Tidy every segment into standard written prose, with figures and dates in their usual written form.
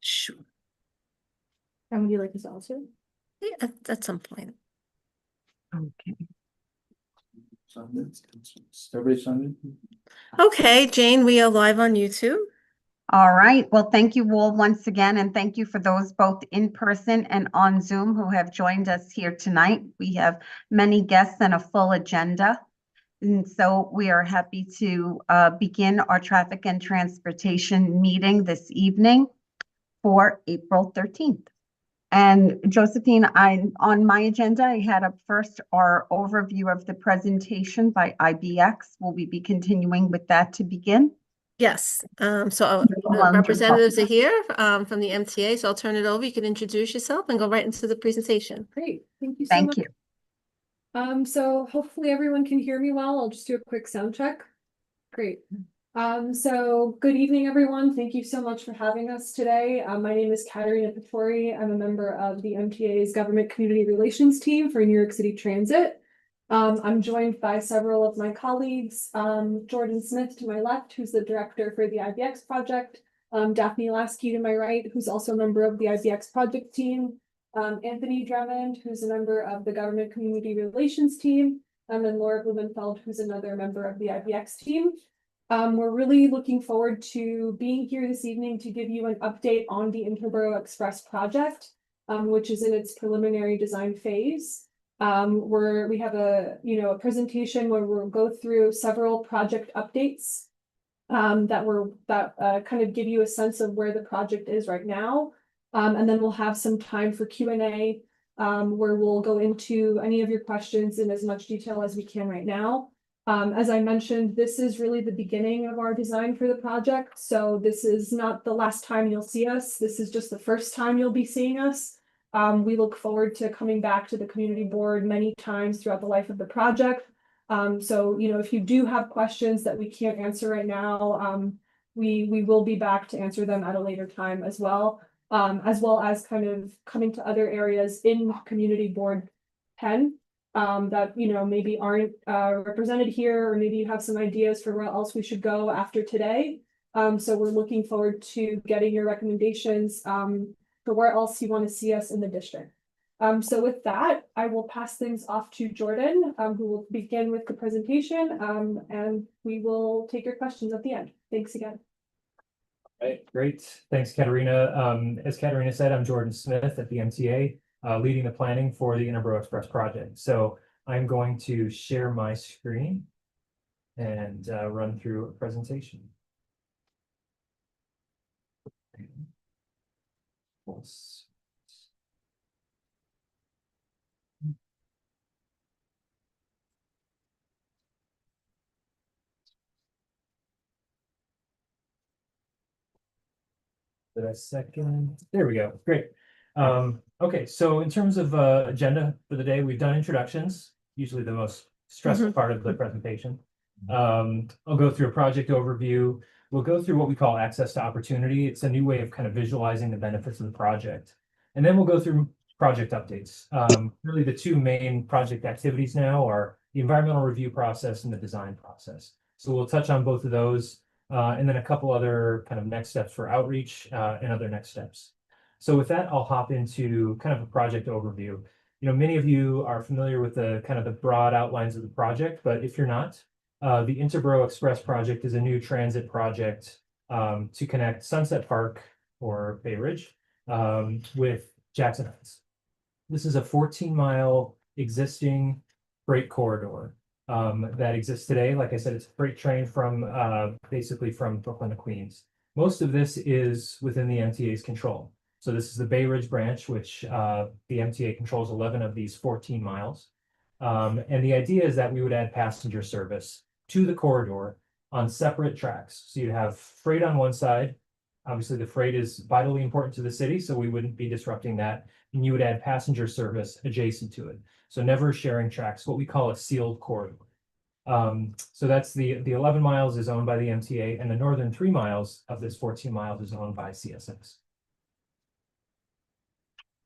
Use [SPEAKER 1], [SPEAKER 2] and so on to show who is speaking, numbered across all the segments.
[SPEAKER 1] Sure.
[SPEAKER 2] And would you like us all to?
[SPEAKER 1] Yeah, at some point.
[SPEAKER 3] Okay.
[SPEAKER 4] Everybody signed in?
[SPEAKER 1] Okay, Jane, we are live on YouTube.
[SPEAKER 3] All right. Well, thank you all once again, and thank you for those both in person and on Zoom who have joined us here tonight. We have many guests and a full agenda. And so we are happy to begin our traffic and transportation meeting this evening for April 13th. And Josephine, on my agenda, I had up first our overview of the presentation by IBX. Will we be continuing with that to begin?
[SPEAKER 1] Yes, so
[SPEAKER 3] Wonderful.
[SPEAKER 1] representatives are here from the MTA, so I'll turn it over. You can introduce yourself and go right into the presentation.
[SPEAKER 2] Great, thank you so much.
[SPEAKER 3] Thank you.
[SPEAKER 2] So hopefully everyone can hear me well. I'll just do a quick sound check. Great. So good evening, everyone. Thank you so much for having us today. My name is Katerina Patori. I'm a member of the MTA's Government Community Relations team for New York City Transit. I'm joined by several of my colleagues, Jordan Smith to my left, who's the director for the IBX project, Daphne Lasky to my right, who's also a member of the IBX project team, Anthony Drummond, who's a member of the Government Community Relations team, and Laura Blumenfeld, who's another member of the IBX team. We're really looking forward to being here this evening to give you an update on the Interborough Express project, which is in its preliminary design phase. We have a presentation where we'll go through several project updates that kind of give you a sense of where the project is right now. And then we'll have some time for Q&A where we'll go into any of your questions in as much detail as we can right now. As I mentioned, this is really the beginning of our design for the project. So this is not the last time you'll see us. This is just the first time you'll be seeing us. We look forward to coming back to the community board many times throughout the life of the project. So, if you do have questions that we can't answer right now, we will be back to answer them at a later time as well as kind of coming to other areas in community board 10 that, maybe aren't represented here, or maybe you have some ideas for where else we should go after today. So we're looking forward to getting your recommendations for where else you want to see us in the district. So with that, I will pass things off to Jordan, who will begin with the presentation, and we will take your questions at the end. Thanks again.
[SPEAKER 5] Right, great. Thanks, Katerina. As Katerina said, I'm Jordan Smith at the MTA, leading the planning for the Interborough Express project. So I'm going to share my screen and run through a presentation. A second. There we go. Great. Okay, so in terms of agenda for the day, we've done introductions, usually the most stressful part of the presentation. I'll go through a project overview. We'll go through what we call access to opportunity. It's a new way of kind of visualizing the benefits of the project. And then we'll go through project updates. Really the two main project activities now are the environmental review process and the design process. So we'll touch on both of those. And then a couple other kind of next steps for outreach and other next steps. So with that, I'll hop into kind of a project overview. Many of you are familiar with the kind of the broad outlines of the project, but if you're not, the Interborough Express project is a new transit project to connect Sunset Park, or Bay Ridge, with Jackson Heights. This is a 14-mile existing freight corridor that exists today. Like I said, it's a freight train from basically from Brooklyn to Queens. Most of this is within the MTA's control. So this is the Bay Ridge branch, which the MTA controls 11 of these 14 miles. And the idea is that we would add passenger service to the corridor on separate tracks. So you'd have freight on one side. Obviously, the freight is vitally important to the city, so we wouldn't be disrupting that. And you would add passenger service adjacent to it. So never sharing tracks, what we call a sealed corridor. So that's the 11 miles is owned by the MTA, and the northern 3 miles of this 14 miles is owned by CSX.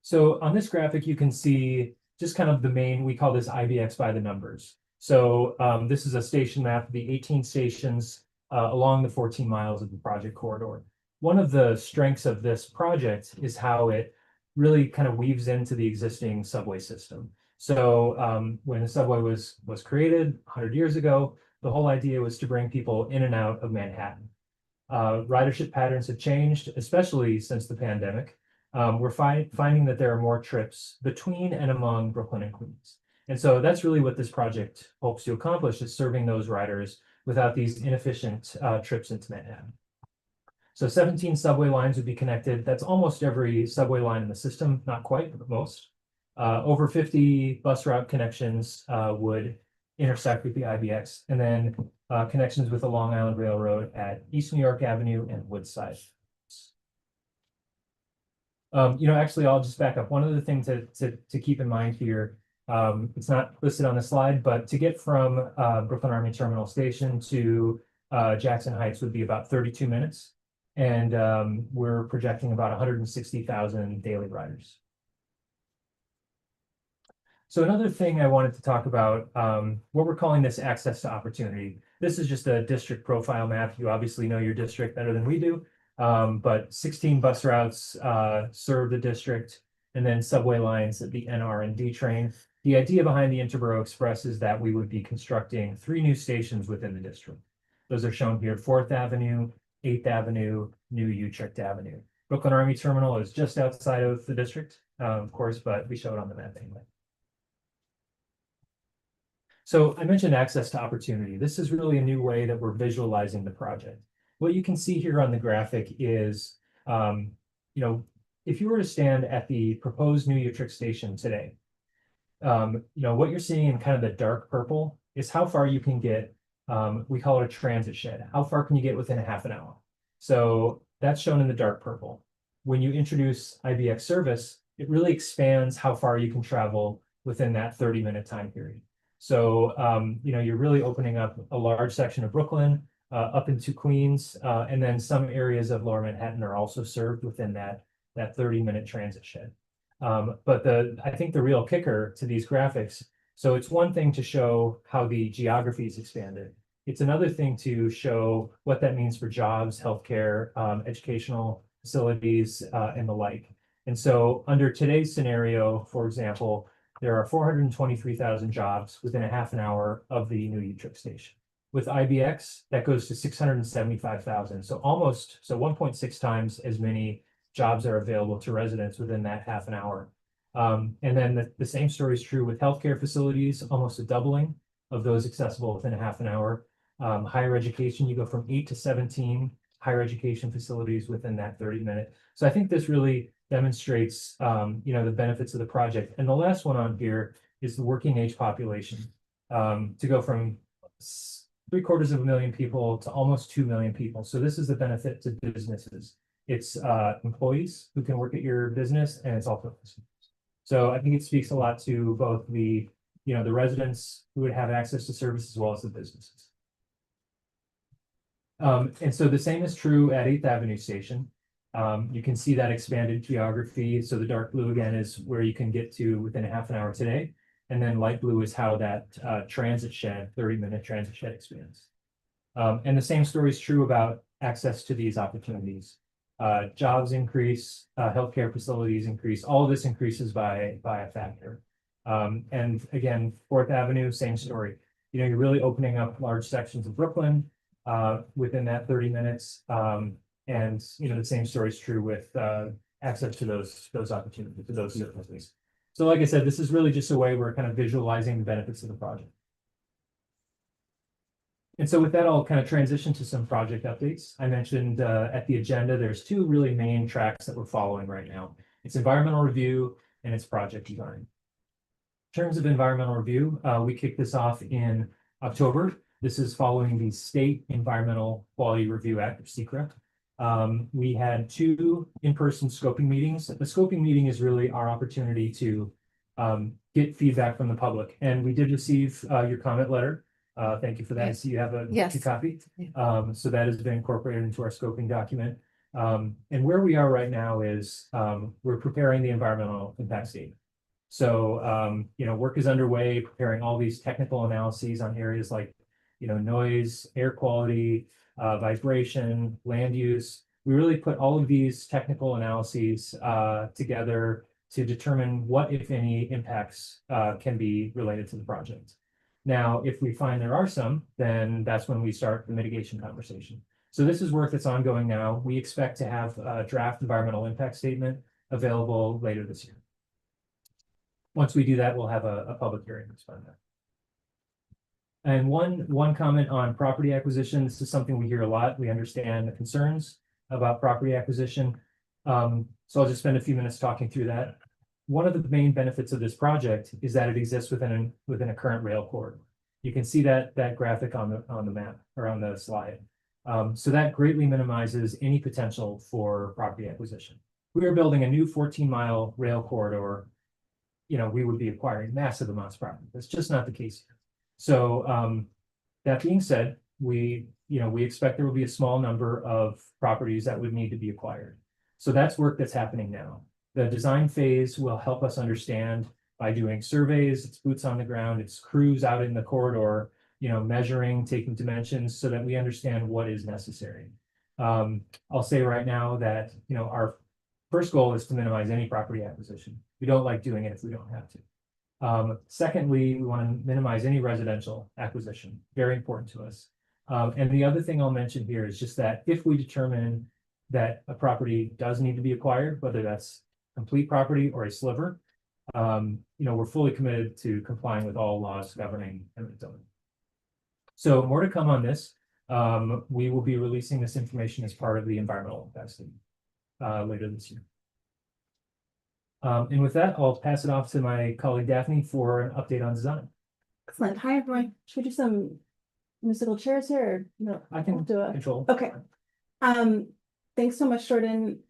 [SPEAKER 5] So on this graphic, you can see just kind of the main, we call this IBX by the numbers. So this is a station map of the 18 stations along the 14 miles of the project corridor. one of the strengths of this project is how it really kind of weaves into the existing subway system. So when the subway was created 100 years ago, the whole idea was to bring people in and out of Manhattan. Ridership patterns have changed, especially since the pandemic. We're finding that there are more trips between and among Brooklyn and Queens. And so that's really what this project hopes to accomplish, is serving those riders without these inefficient trips into Manhattan. So 17 subway lines would be connected. That's almost every subway line in the system, not quite, but most. Over 50 bus route connections would intersect with the IBX, and then connections with the Long Island Railroad at East New York Avenue and Woodside. Actually, I'll just back up. One other thing to keep in mind here, it's not listed on the slide, but to get from Brooklyn Army Terminal Station to Jackson Heights would be about 32 minutes. And we're projecting about 160,000 daily riders. So another thing I wanted to talk about, what we're calling this access to opportunity. This is just a district profile map. You obviously know your district better than we do, but 16 bus routes serve the district, and then subway lines at the NR and D train. The idea behind the Interborough Express is that we would be constructing 3 new stations within the district. Those are shown here: 4th Avenue, 8th Avenue, New Utrecht Avenue. Brooklyn Army Terminal is just outside of the district, of course, but we show it on the map anyway. So I mentioned access to opportunity. This is really a new way that we're visualizing the project. What you can see here on the graphic is, if you were to stand at the proposed New Utrecht station today, what you're seeing in kind of the dark purple is how far you can get. We call it a transit shed. How far can you get within a half an hour? So that's shown in the dark purple. When you introduce IBX service, it really expands how far you can travel within that 30-minute time period. So, you're really opening up a large section of Brooklyn up into Queens, and then some areas of Lower Manhattan are also served within that 30-minute transit shed. But I think the real kicker to these graphics, so it's one thing to show how the geography is expanded. It's another thing to show what that means for jobs, healthcare, educational facilities, and the like. And so under today's scenario, for example, there are 423,000 jobs within a half an hour of the New Utrecht station. With IBX, that goes to 675,000. So 1.6 times as many jobs are available to residents within that half an hour. And then the same story is true with healthcare facilities, almost a doubling of those accessible within a half an hour. Higher education, you go from 8 to 17 higher education facilities within that 30-minute. So I think this really demonstrates, the benefits of the project. And the last one on here is the working age population, to go from 750,000 people to almost 2 million people. So this is the benefit to businesses. It's employees who can work at your business, and it's also consumers. So I think it speaks a lot to both the residents who would have access to service as well as the businesses. And so the same is true at 8th Avenue Station. You can see that expanded geography. So the dark blue again is where you can get to within a half an hour today. And then light blue is how that transit shed, 30-minute transit shed expands. And the same story is true about access to these opportunities. Jobs increase, healthcare facilities increase, all of this increases by a factor. And again, 4th Avenue, same story. You're really opening up large sections of Brooklyn within that 30 minutes. And the same story is true with access to those opportunities, to those services. So like I said, this is really just a way we're kind of visualizing the benefits of the project. And so with that, I'll kind of transition to some project updates. I mentioned at the agenda, there's 2 really main tracks that we're following right now. It's environmental review and it's project design. In terms of environmental review, we kicked this off in October. This is following the State Environmental Quality Review Act, or SECRA. We had 2 in-person scoping meetings. The scoping meeting is really our opportunity to get feedback from the public. And we did receive your comment letter. Thank you for that. I see you have a copy. So that has been incorporated into our scoping document. And where we are right now is we're preparing the environmental impact statement. So, work is underway, preparing all these technical analyses on areas like, noise, air quality, vibration, land use. we really put all of these technical analyses together to determine what, if any, impacts can be related to the project. Now, if we find there are some, then that's when we start the mitigation conversation. So this is work that's ongoing now. We expect to have a draft environmental impact statement available later this year. Once we do that, we'll have a public hearing to respond to that. And one comment on property acquisition. This is something we hear a lot. We understand the concerns about property acquisition. So I'll just spend a few minutes talking through that. One of the main benefits of this project is that it exists within a current rail corridor. You can see that graphic on the map or on the slide. So that greatly minimizes any potential for property acquisition. We are building a new 14-mile rail corridor. We would be acquiring massive amounts of property. That's just not the case here. So that being said, we expect there will be a small number of properties that would need to be acquired. So that's work that's happening now. The design phase will help us understand by doing surveys, it's boots on the ground, it's crews out in the corridor, measuring, taking dimensions so that we understand what is necessary. I'll say right now that, our first goal is to minimize any property acquisition. We don't like doing it if we don't have to. Secondly, we want to minimize any residential acquisition, very important to us. And the other thing I'll mention here is just that if we determine that a property does need to be acquired, whether that's complete property or a sliver, we're fully committed to complying with all laws governing eminent domain. So more to come on this. We will be releasing this information as part of the environmental impact statement later this year. And with that, I'll pass it off to my colleague Daphne for an update on design.
[SPEAKER 6] Excellent. Hi, everyone. Should we do some musical chairs here? Or no,
[SPEAKER 5] I can
[SPEAKER 6] do it.
[SPEAKER 5] control.
[SPEAKER 6] Okay. Thanks so much, Jordan.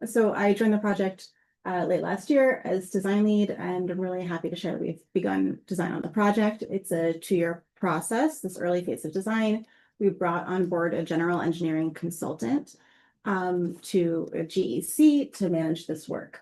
[SPEAKER 6] So I joined the project late last year as design lead, and I'm really happy to share that we've begun design on the project. It's a 2-year process, this early phase of design. We brought on board a general engineering consultant to a GEC to manage this work.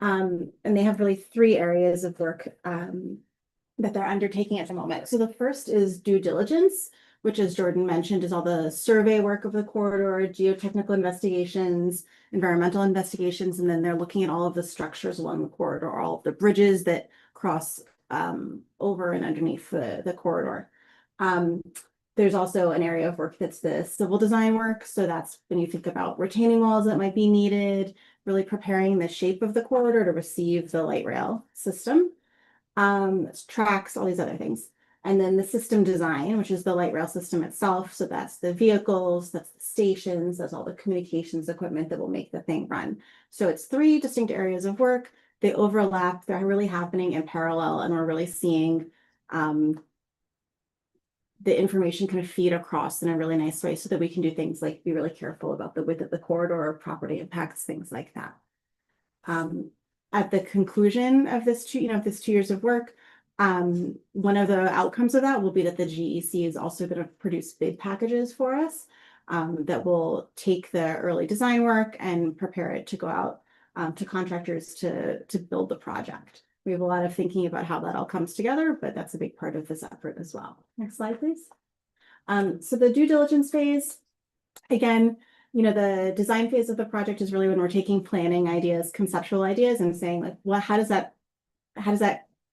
[SPEAKER 6] And they have really 3 areas of work that they're undertaking at the moment. So the first is due diligence, which, as Jordan mentioned, is all the survey work of the corridor, geotechnical investigations, environmental investigations, and then they're looking at all of the structures along the corridor, all of the bridges that cross over and underneath the corridor. There's also an area of work that's the civil design work. So that's when you think about retaining walls that might be needed, really preparing the shape of the corridor to receive the light rail system, tracks, all these other things. And then the system design, which is the light rail system itself. So that's the vehicles, that's the stations, that's all the communications equipment that will make the thing run. So it's 3 distinct areas of work. They overlap, they're really happening in parallel, and we're really seeing the information kind of feed across in a really nice way so that we can do things like be really careful about the width of the corridor, property impacts, things like that. At the conclusion of this 2 years of work, one of the outcomes of that will be that the GEC is also going to produce bid packages for us that will take the early design work and prepare it to go out to contractors to build the project. We have a lot of thinking about how that all comes together, but that's a big part of this effort as well. Next slide, please. So the due diligence phase, again, the design phase of the project is really when we're taking planning ideas, conceptual ideas, and saying like, well, how does that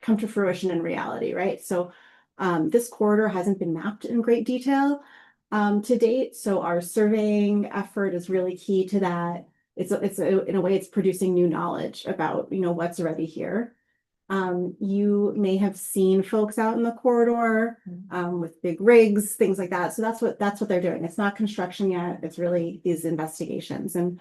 [SPEAKER 6] come to fruition in reality, right? So this corridor hasn't been mapped in great detail to date. So our surveying effort is really key to that. It's in a way, it's producing new knowledge about, what's already here. You may have seen folks out in the corridor with big rigs, things like that. So that's what they're doing. It's not construction yet. It's really these investigations. And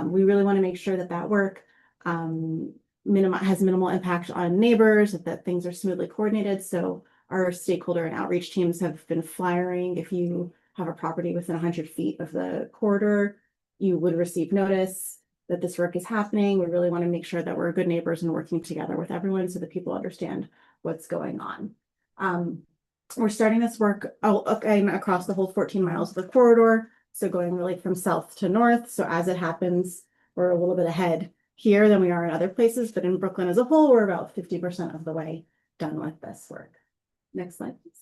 [SPEAKER 6] we really want to make sure that work has minimal impact on neighbors, that things are smoothly coordinated. So our stakeholder and outreach teams have been flyering. If you have a property within 100 feet of the corridor, you would receive notice that this work is happening. We really want to make sure that we're good neighbors and working together with everyone so that people understand what's going on. We're starting this work across the whole 14 miles of the corridor. So going really from south to north. So as it happens, we're a little bit ahead here than we are in other places, but in Brooklyn as a whole, we're about 50% of the way done with this work. Next slide, please.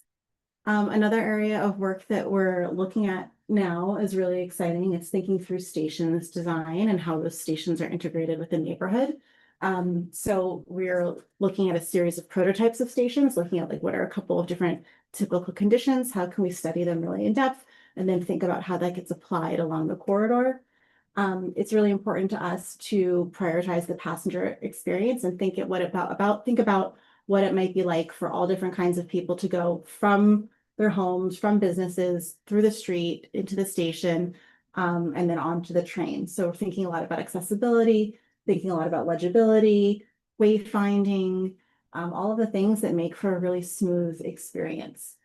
[SPEAKER 6] Another area of work that we're looking at now is really exciting. It's thinking through stations design and how those stations are integrated with the neighborhood. So we're looking at a series of prototypes of stations, looking at like what are a couple of different typical conditions, how can we study them really in depth, and then think about how that gets applied along the corridor. It's really important to us to prioritize the passenger experience and think about what it might be like for all different kinds of people to go from their homes, from businesses, through the street, into the station, and then onto the train. So we're thinking a lot about accessibility, thinking a lot about legibility, wayfinding, all of the things that make for a really smooth experience.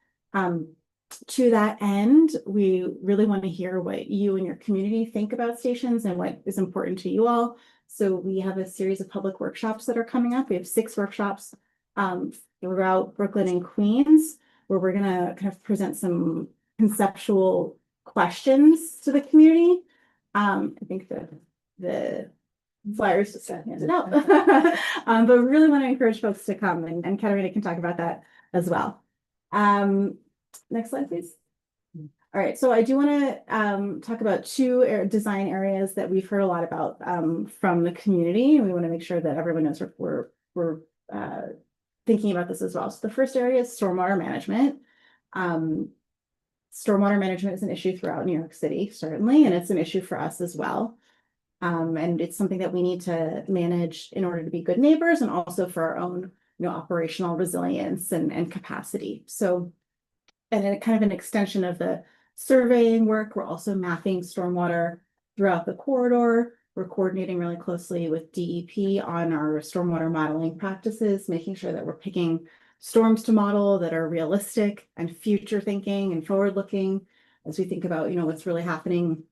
[SPEAKER 6] To that end, we really want to hear what you and your community think about stations and what is important to you all. So we have a series of public workshops that are coming up. We have 6 workshops throughout Brooklyn and Queens, where we're going to kind of present some conceptual questions to the community. I think the flyers just got handed out, but we really want to encourage folks to come, and Katarina can talk about that as well. Next slide, please. All right, so I do want to talk about 2 design areas that we've heard a lot about from the community, and we want to make sure that everyone knows we're thinking about this as well. So the first area is stormwater management. Stormwater management is an issue throughout New York City, certainly, and it's an issue for us as well. And it's something that we need to manage in order to be good neighbors and also for our own, operational resilience and capacity. So, and then kind of an extension of the surveying work, we're also mapping stormwater throughout the corridor. We're coordinating really closely with DEP on our stormwater modeling practices, making sure that we're picking storms to model that are realistic and future thinking and forward looking as we think about, what's really happening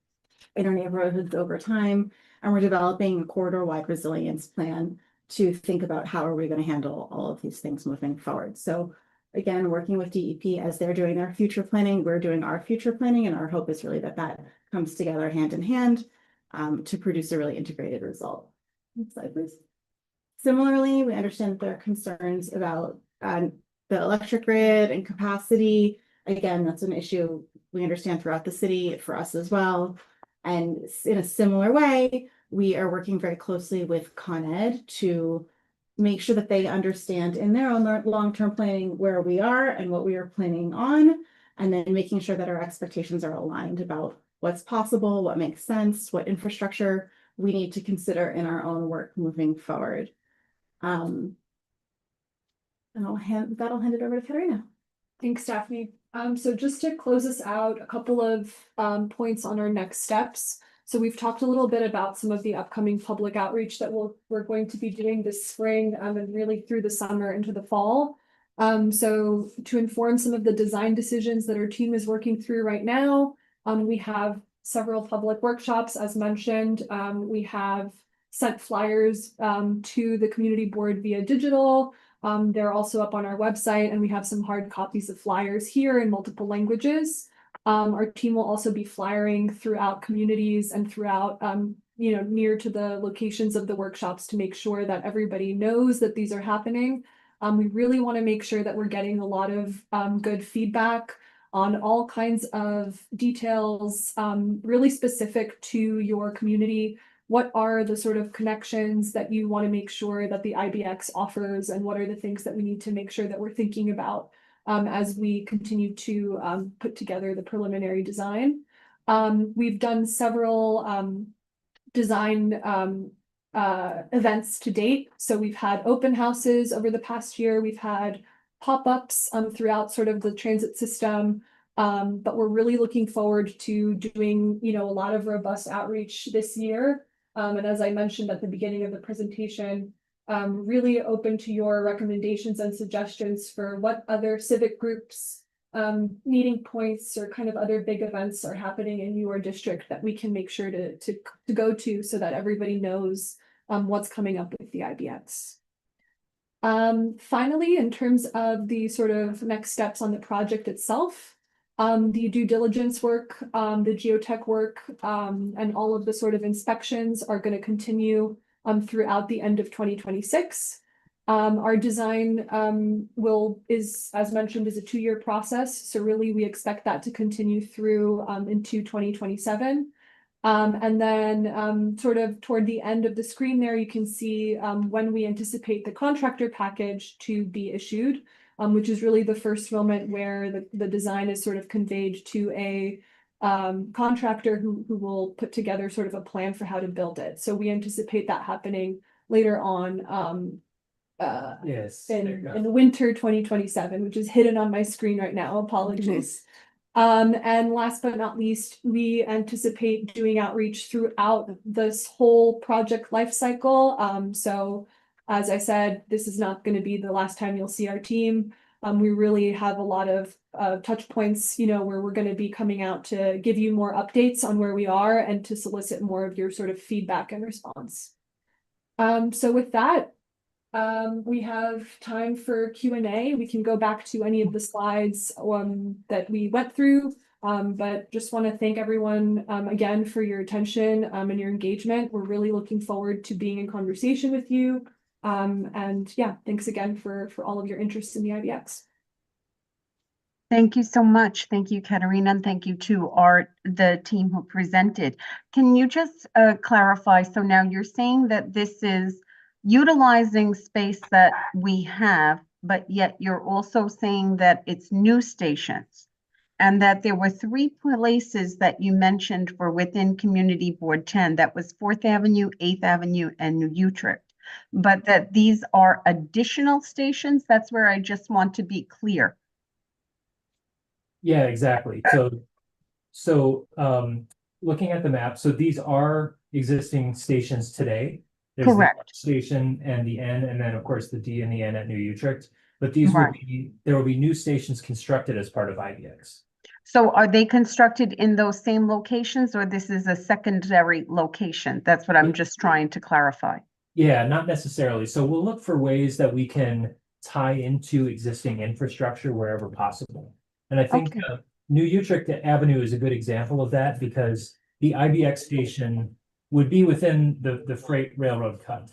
[SPEAKER 6] in our neighborhoods over time. And we're developing a corridor-wide resilience plan to think about how are we going to handle all of these things moving forward. So again, working with DEP as they're doing their future planning, we're doing our future planning, and our hope is really that that comes together hand in hand to produce a really integrated result. Next slide, please. Similarly, we understand that there are concerns about the electric grid and capacity. Again, that's an issue we understand throughout the city, for us as well. And in a similar way, we are working very closely with Con Ed to make sure that they understand in their own long-term planning where we are and what we are planning on, and then making sure that our expectations are aligned about what's possible, what makes sense, what infrastructure we need to consider in our own work moving forward. And that'll hand it over to Katarina.
[SPEAKER 2] Thanks, Daphne. So just to close us out, a couple of points on our next steps. So we've talked a little bit about some of the upcoming public outreach that we're going to be doing this spring and really through the summer into the fall. So to inform some of the design decisions that our team is working through right now, we have several public workshops, as mentioned. We have sent flyers to the community board via digital. They're also up on our website, and we have some hard copies of flyers here in multiple languages. Our team will also be flyering throughout communities and throughout, near to the locations of the workshops to make sure that everybody knows that these are happening. We really want to make sure that we're getting a lot of good feedback on all kinds of details, really specific to your community. What are the sort of connections that you want to make sure that the IBX offers, and what are the things that we need to make sure that we're thinking about as we continue to put together the preliminary design. We've done several design events to date. So we've had open houses over the past year. We've had pop-ups throughout sort of the transit system. But we're really looking forward to doing, a lot of robust outreach this year. And as I mentioned at the beginning of the presentation, really open to your recommendations and suggestions for what other civic groups, meeting points, or kind of other big events are happening in your district that we can make sure to go to so that everybody knows what's coming up with the IBX. Finally, in terms of the sort of next steps on the project itself, the due diligence work, the geotech work, and all of the sort of inspections are going to continue throughout the end of 2026. Our design is, as mentioned, is a 2-year process. So really, we expect that to continue through into 2027. And then sort of toward the end of the screen there, you can see when we anticipate the contractor package to be issued, which is really the first moment where the design is sort of conveyed to a contractor who will put together sort of a plan for how to build it. So we anticipate that happening later on
[SPEAKER 5] Yes. there you go.
[SPEAKER 2] in winter 2027, which is hidden on my screen right now. Apologies. And last but not least, we anticipate doing outreach throughout this whole project life cycle. So as I said, this is not going to be the last time you'll see our team. We really have a lot of touch points, where we're going to be coming out to give you more updates on where we are and to solicit more of your sort of feedback and response. So with that, we have time for Q&A. We can go back to any of the slides that we went through, but just want to thank everyone again for your attention and your engagement. We're really looking forward to being in conversation with you. And yeah, thanks again for all of your interest in the IBX.
[SPEAKER 3] Thank you so much. Thank you, Katerina, and thank you to the team who presented. Can you just clarify? So now you're saying that this is utilizing space that we have, but yet you're also saying that it's new stations, and that there were 3 places that you mentioned were within Community Board 10. That was 4th Avenue, 8th Avenue, and New Utrecht. But that these are additional stations. That's where I just want to be clear.
[SPEAKER 5] Yeah, exactly. So looking at the map, so these are existing stations today. There's the
[SPEAKER 3] Correct.
[SPEAKER 5] station and the N, and then of course the D and the N at New Utrecht. But these will
[SPEAKER 3] Right.
[SPEAKER 5] be, there will be new stations constructed as part of IBX.
[SPEAKER 3] So are they constructed in those same locations, or this is a secondary location? That's what I'm just trying to clarify.
[SPEAKER 5] Yeah, not necessarily. So we'll look for ways that we can tie into existing infrastructure wherever possible. And I think
[SPEAKER 3] Okay.
[SPEAKER 5] New Utrecht Avenue is a good example of that, because the IBX station would be within the freight railroad cut.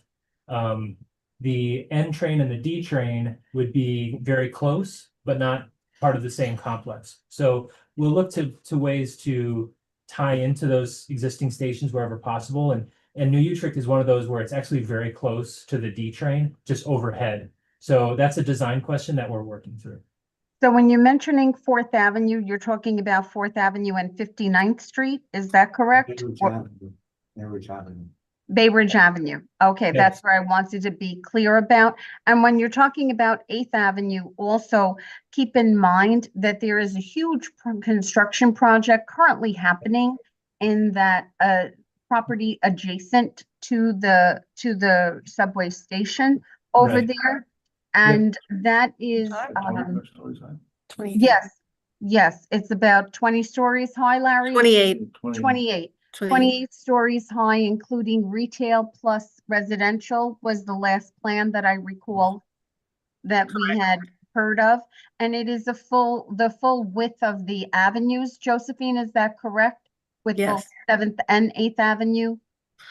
[SPEAKER 5] The N train and the D train would be very close, but not part of the same complex. So we'll look to ways to tie into those existing stations wherever possible. And New Utrecht is one of those where it's actually very close to the D train, just overhead. So that's a design question that we're working through.
[SPEAKER 3] So when you're mentioning 4th Avenue, you're talking about 4th Avenue and 59th Street, is that correct?
[SPEAKER 4] Bay Ridge Avenue.
[SPEAKER 3] Bay Ridge Avenue. Okay,
[SPEAKER 5] Yes.
[SPEAKER 3] that's where I wanted to be clear about. And when you're talking about 8th Avenue, also keep in mind that there is a huge construction project currently happening in that property adjacent to the subway station over
[SPEAKER 5] Right.
[SPEAKER 3] there. And that is,
[SPEAKER 1] 20
[SPEAKER 3] yes, it's about 20 stories high, Larry?
[SPEAKER 1] 28.
[SPEAKER 3] 28. 28 stories high, including retail plus residential was the last plan that I recall that we had heard of. And it is the full width of the avenues. Josephine, is that correct? With both
[SPEAKER 1] Yes.
[SPEAKER 3] 7th and 8th Avenue?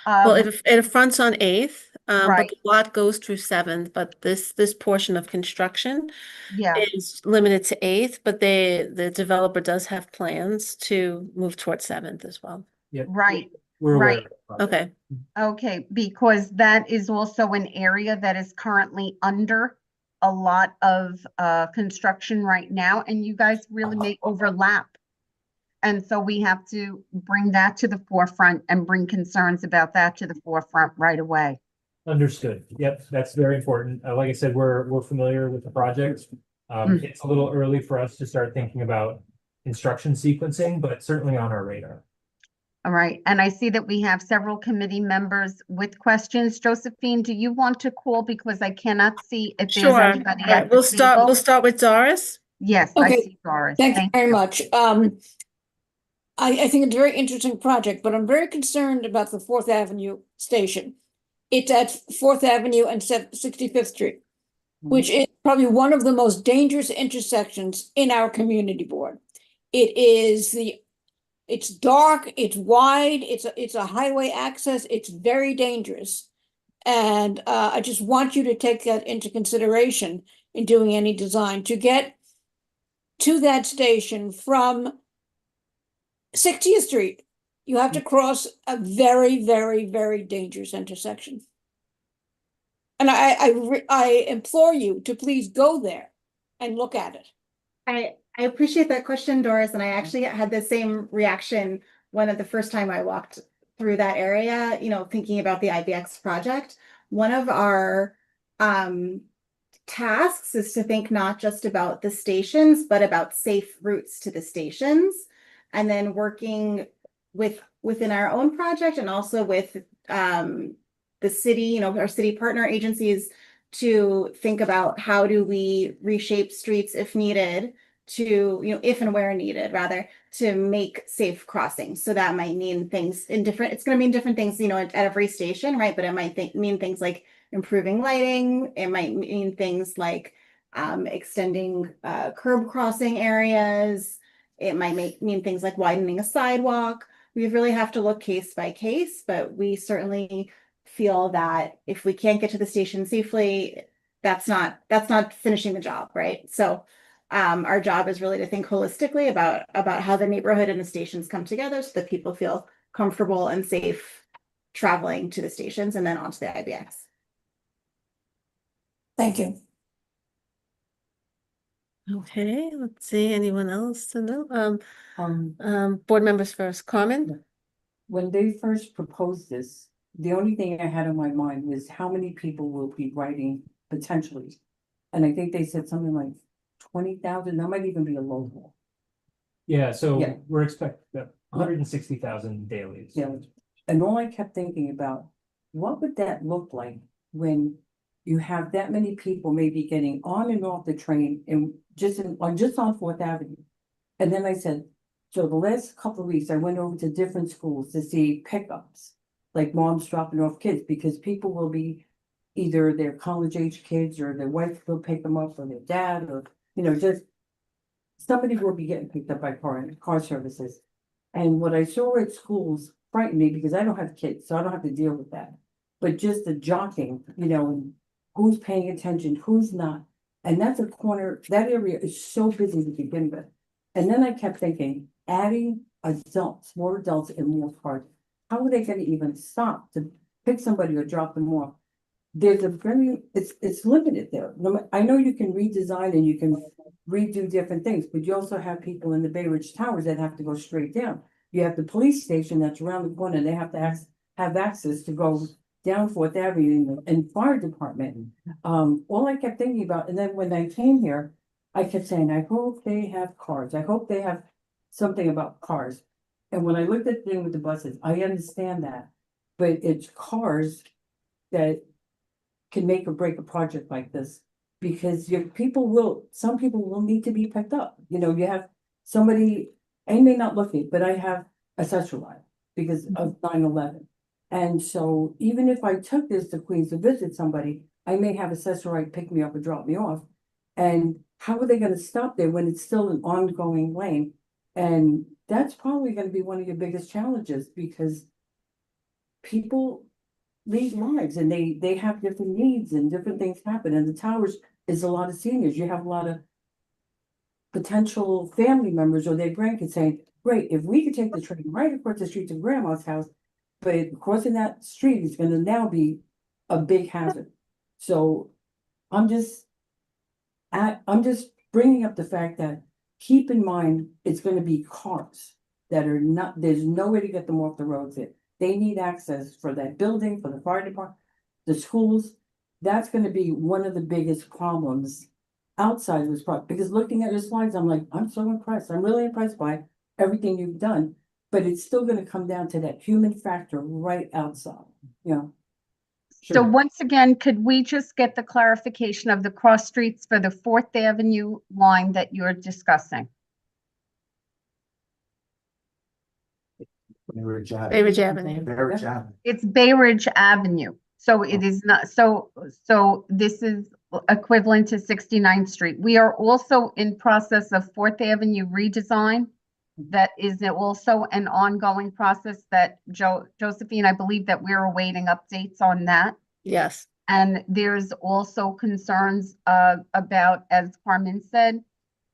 [SPEAKER 1] Well, it fronts on 8th, but
[SPEAKER 3] Right.
[SPEAKER 1] the lot goes through 7th, but this portion of construction
[SPEAKER 3] Yeah,
[SPEAKER 1] is limited to 8th, but the developer does have plans to move towards 7th as well.
[SPEAKER 5] Yep.
[SPEAKER 3] right.
[SPEAKER 5] We're aware.
[SPEAKER 3] Right.
[SPEAKER 5] of that.
[SPEAKER 1] Okay.
[SPEAKER 3] Okay, because that is also an area that is currently under a lot of construction right now, and you guys really may overlap. And so we have to bring that to the forefront and bring concerns about that to the forefront right away.
[SPEAKER 5] Understood. Yep, that's very important. Like I said, we're familiar with the project. It's a little early for us to start thinking about construction sequencing, but certainly on our radar.
[SPEAKER 3] All right, and I see that we have several committee members with questions. Josephine, do you want to call, because I cannot see if there's
[SPEAKER 1] Sure.
[SPEAKER 3] anybody
[SPEAKER 1] All right,
[SPEAKER 3] at the table?
[SPEAKER 1] we'll start with Doris.
[SPEAKER 3] Yes, I
[SPEAKER 7] Okay,
[SPEAKER 3] see Doris.
[SPEAKER 7] Thank you
[SPEAKER 3] Thank
[SPEAKER 7] very
[SPEAKER 3] you.
[SPEAKER 7] much. I think it's a very interesting project, but I'm very concerned about the 4th Avenue station. It's at 4th Avenue and 65th Street, which is probably one of the most dangerous intersections in our community board. It's dark, it's wide, it's a highway access, it's very dangerous. And I just want you to take that into consideration in doing any design to get to that station from 60th Street. You have to cross a very, very, very dangerous intersection. And I implore you to please go there and look at it.
[SPEAKER 6] I appreciate that question, Doris, and I actually had the same reaction when the first time I walked through that area, you know, thinking about the IBX project. One of our tasks is to think not just about the stations, but about safe routes to the stations, and then working within our own project and also with the city, you know, our city partner agencies, to think about how do we reshape streets if needed, to, you know, if and where needed, rather, to make safe crossings. So that might mean things in different, it's going to mean different things, you know, at every station, right? But it might mean things like improving lighting. It might mean things like extending curb crossing areas. It might mean things like widening a sidewalk. We really have to look case by case, but we certainly feel that if we can't get to the station safely, that's not finishing the job, right? So our job is really to think holistically about how the neighborhood and the stations come together so that people feel comfortable and safe traveling to the stations and then onto the IBX.
[SPEAKER 7] Thank you.
[SPEAKER 1] Okay, let's see, anyone else to know? Board members first, Carmen?
[SPEAKER 8] When they first proposed this, the only thing I had in my mind was how many people will be writing potentially. And I think they said something like 20,000, that might even be a low ball.
[SPEAKER 5] Yeah, so
[SPEAKER 8] Yeah.
[SPEAKER 5] we're expecting 160,000 dailies.
[SPEAKER 8] Yeah, and all I kept thinking about, what would that look like when you have that many people maybe getting on and off the train and just on 4th Avenue? And then I said, so the last couple of weeks, I went over to different schools to see pickups, like moms dropping off kids, because people will be either their college age kids or their wife will pick them up, or their dad, or, you know, just somebody will be getting picked up by car services. And what I saw at schools frightened me, because I don't have kids, so I don't have to deal with that. But just the jockeying, you know, and who's paying attention, who's not. And that's a corner, that area is so busy to begin with. And then I kept thinking, adding adults, more adults and more cars, how are they gonna even stop to pick somebody or drop them off? There's a very, it's limited there. I know you can redesign and you can redo different things, but you also have people in the Bay Ridge Towers that have to go straight down. You have the police station that's around the corner, and they have to have access to go down 4th Avenue and fire department. All I kept thinking about, and then when I came here, I kept saying, I hope they have cars. I hope they have something about cars. And when I looked at the thing with the buses, I understand that, but it's cars that can make or break a project like this, because some people will need to be picked up. You know, you have somebody, I may not look it, but I have a social life because of 9/11. And so even if I took this to Queens to visit somebody, I may have a Cesarite pick me up or drop me off. And how are they going to stop there when it's still an ongoing lane? And that's probably going to be one of your biggest challenges, because people lead lives and they have different needs and different things happen. And the towers is a lot of seniors. You have a lot of potential family members or their grandkids saying, great, if we could take the train right across the street to grandma's house, but crossing that street is going to now be a big hazard. So I'm just bringing up the fact that keep in mind, it's going to be cars that are not, there's no way to get them off the roads. They need access for that building, for the fire department, the schools. That's going to be one of the biggest problems outside of this project. Because looking at your slides, I'm like, I'm so impressed. I'm really impressed by everything you've done. But it's still going to come down to that human factor right outside, you know.
[SPEAKER 3] So
[SPEAKER 5] Sure.
[SPEAKER 3] once again, could we just get the clarification of the cross streets for the 4th Avenue line that you're discussing?
[SPEAKER 4] Bay Ridge Avenue.
[SPEAKER 1] Bay Ridge Avenue.
[SPEAKER 4] Bay Ridge Avenue.
[SPEAKER 3] It's Bay Ridge Avenue. So it is not, so this is equivalent to 69th Street. We are also in process of 4th Avenue redesign. That is also an ongoing process that Josephine, I believe that we're awaiting updates on that.
[SPEAKER 1] Yes.
[SPEAKER 3] And there's also concerns about, as Carmen said,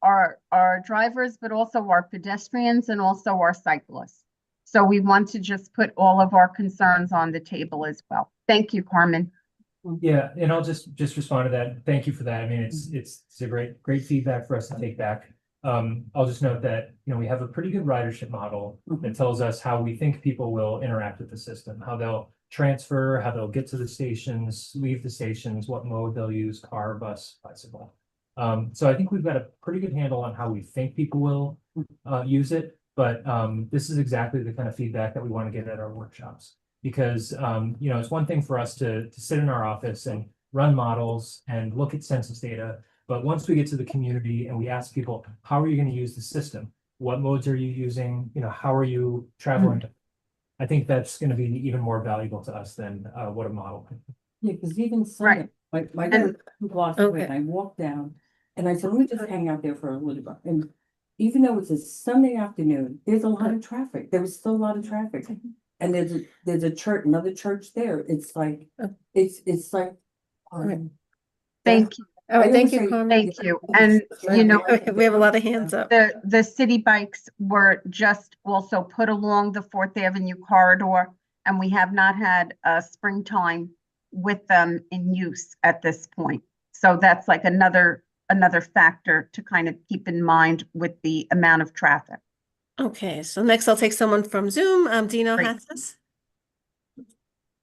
[SPEAKER 3] our drivers, but also our pedestrians and also our cyclists. So we want to just put all of our concerns on the table as well. Thank you, Carmen.
[SPEAKER 5] Yeah, and I'll just respond to that. Thank you for that. I mean, it's a great feedback for us to take back. I'll just note that, you know, we have a pretty good ridership model that tells us how we think people will interact with the system, how they'll transfer, how they'll get to the stations, leave the stations, what mode they'll use, car, bus, bicycle. So I think we've got a pretty good handle on how we think people will use it, but this is exactly the kind of feedback that we want to get at our workshops. Because you know, it's one thing for us to sit in our office and run models and look at census data. But once we get to the community and we ask people, how are you going to use the system? What modes are you using? You know, how are you traveling? I think that's going to be even more valuable to us than what a model can.
[SPEAKER 8] Yeah, because even Sunday, my dad lost weight,
[SPEAKER 1] Okay.
[SPEAKER 8] and I walked down and I said, let me just hang out there for a little bit. And even though it's a Sunday afternoon, there's a lot of traffic. There was still a lot of traffic. And there's a church, another church there. It's like, it's like.
[SPEAKER 3] Thank you.
[SPEAKER 1] All right, thank you,
[SPEAKER 8] say-
[SPEAKER 1] Carmen.
[SPEAKER 3] Thank you. And, you know,
[SPEAKER 1] Okay, we have a lot of hands up.
[SPEAKER 3] the city bikes were just also put along the Fourth Avenue corridor, and we have not had a springtime with them in use at this point. So that's like another factor to kind of keep in mind with the amount of traffic.
[SPEAKER 1] Okay, so next I'll take someone from Zoom. Dino
[SPEAKER 3] Great.
[SPEAKER 1] Hatsis.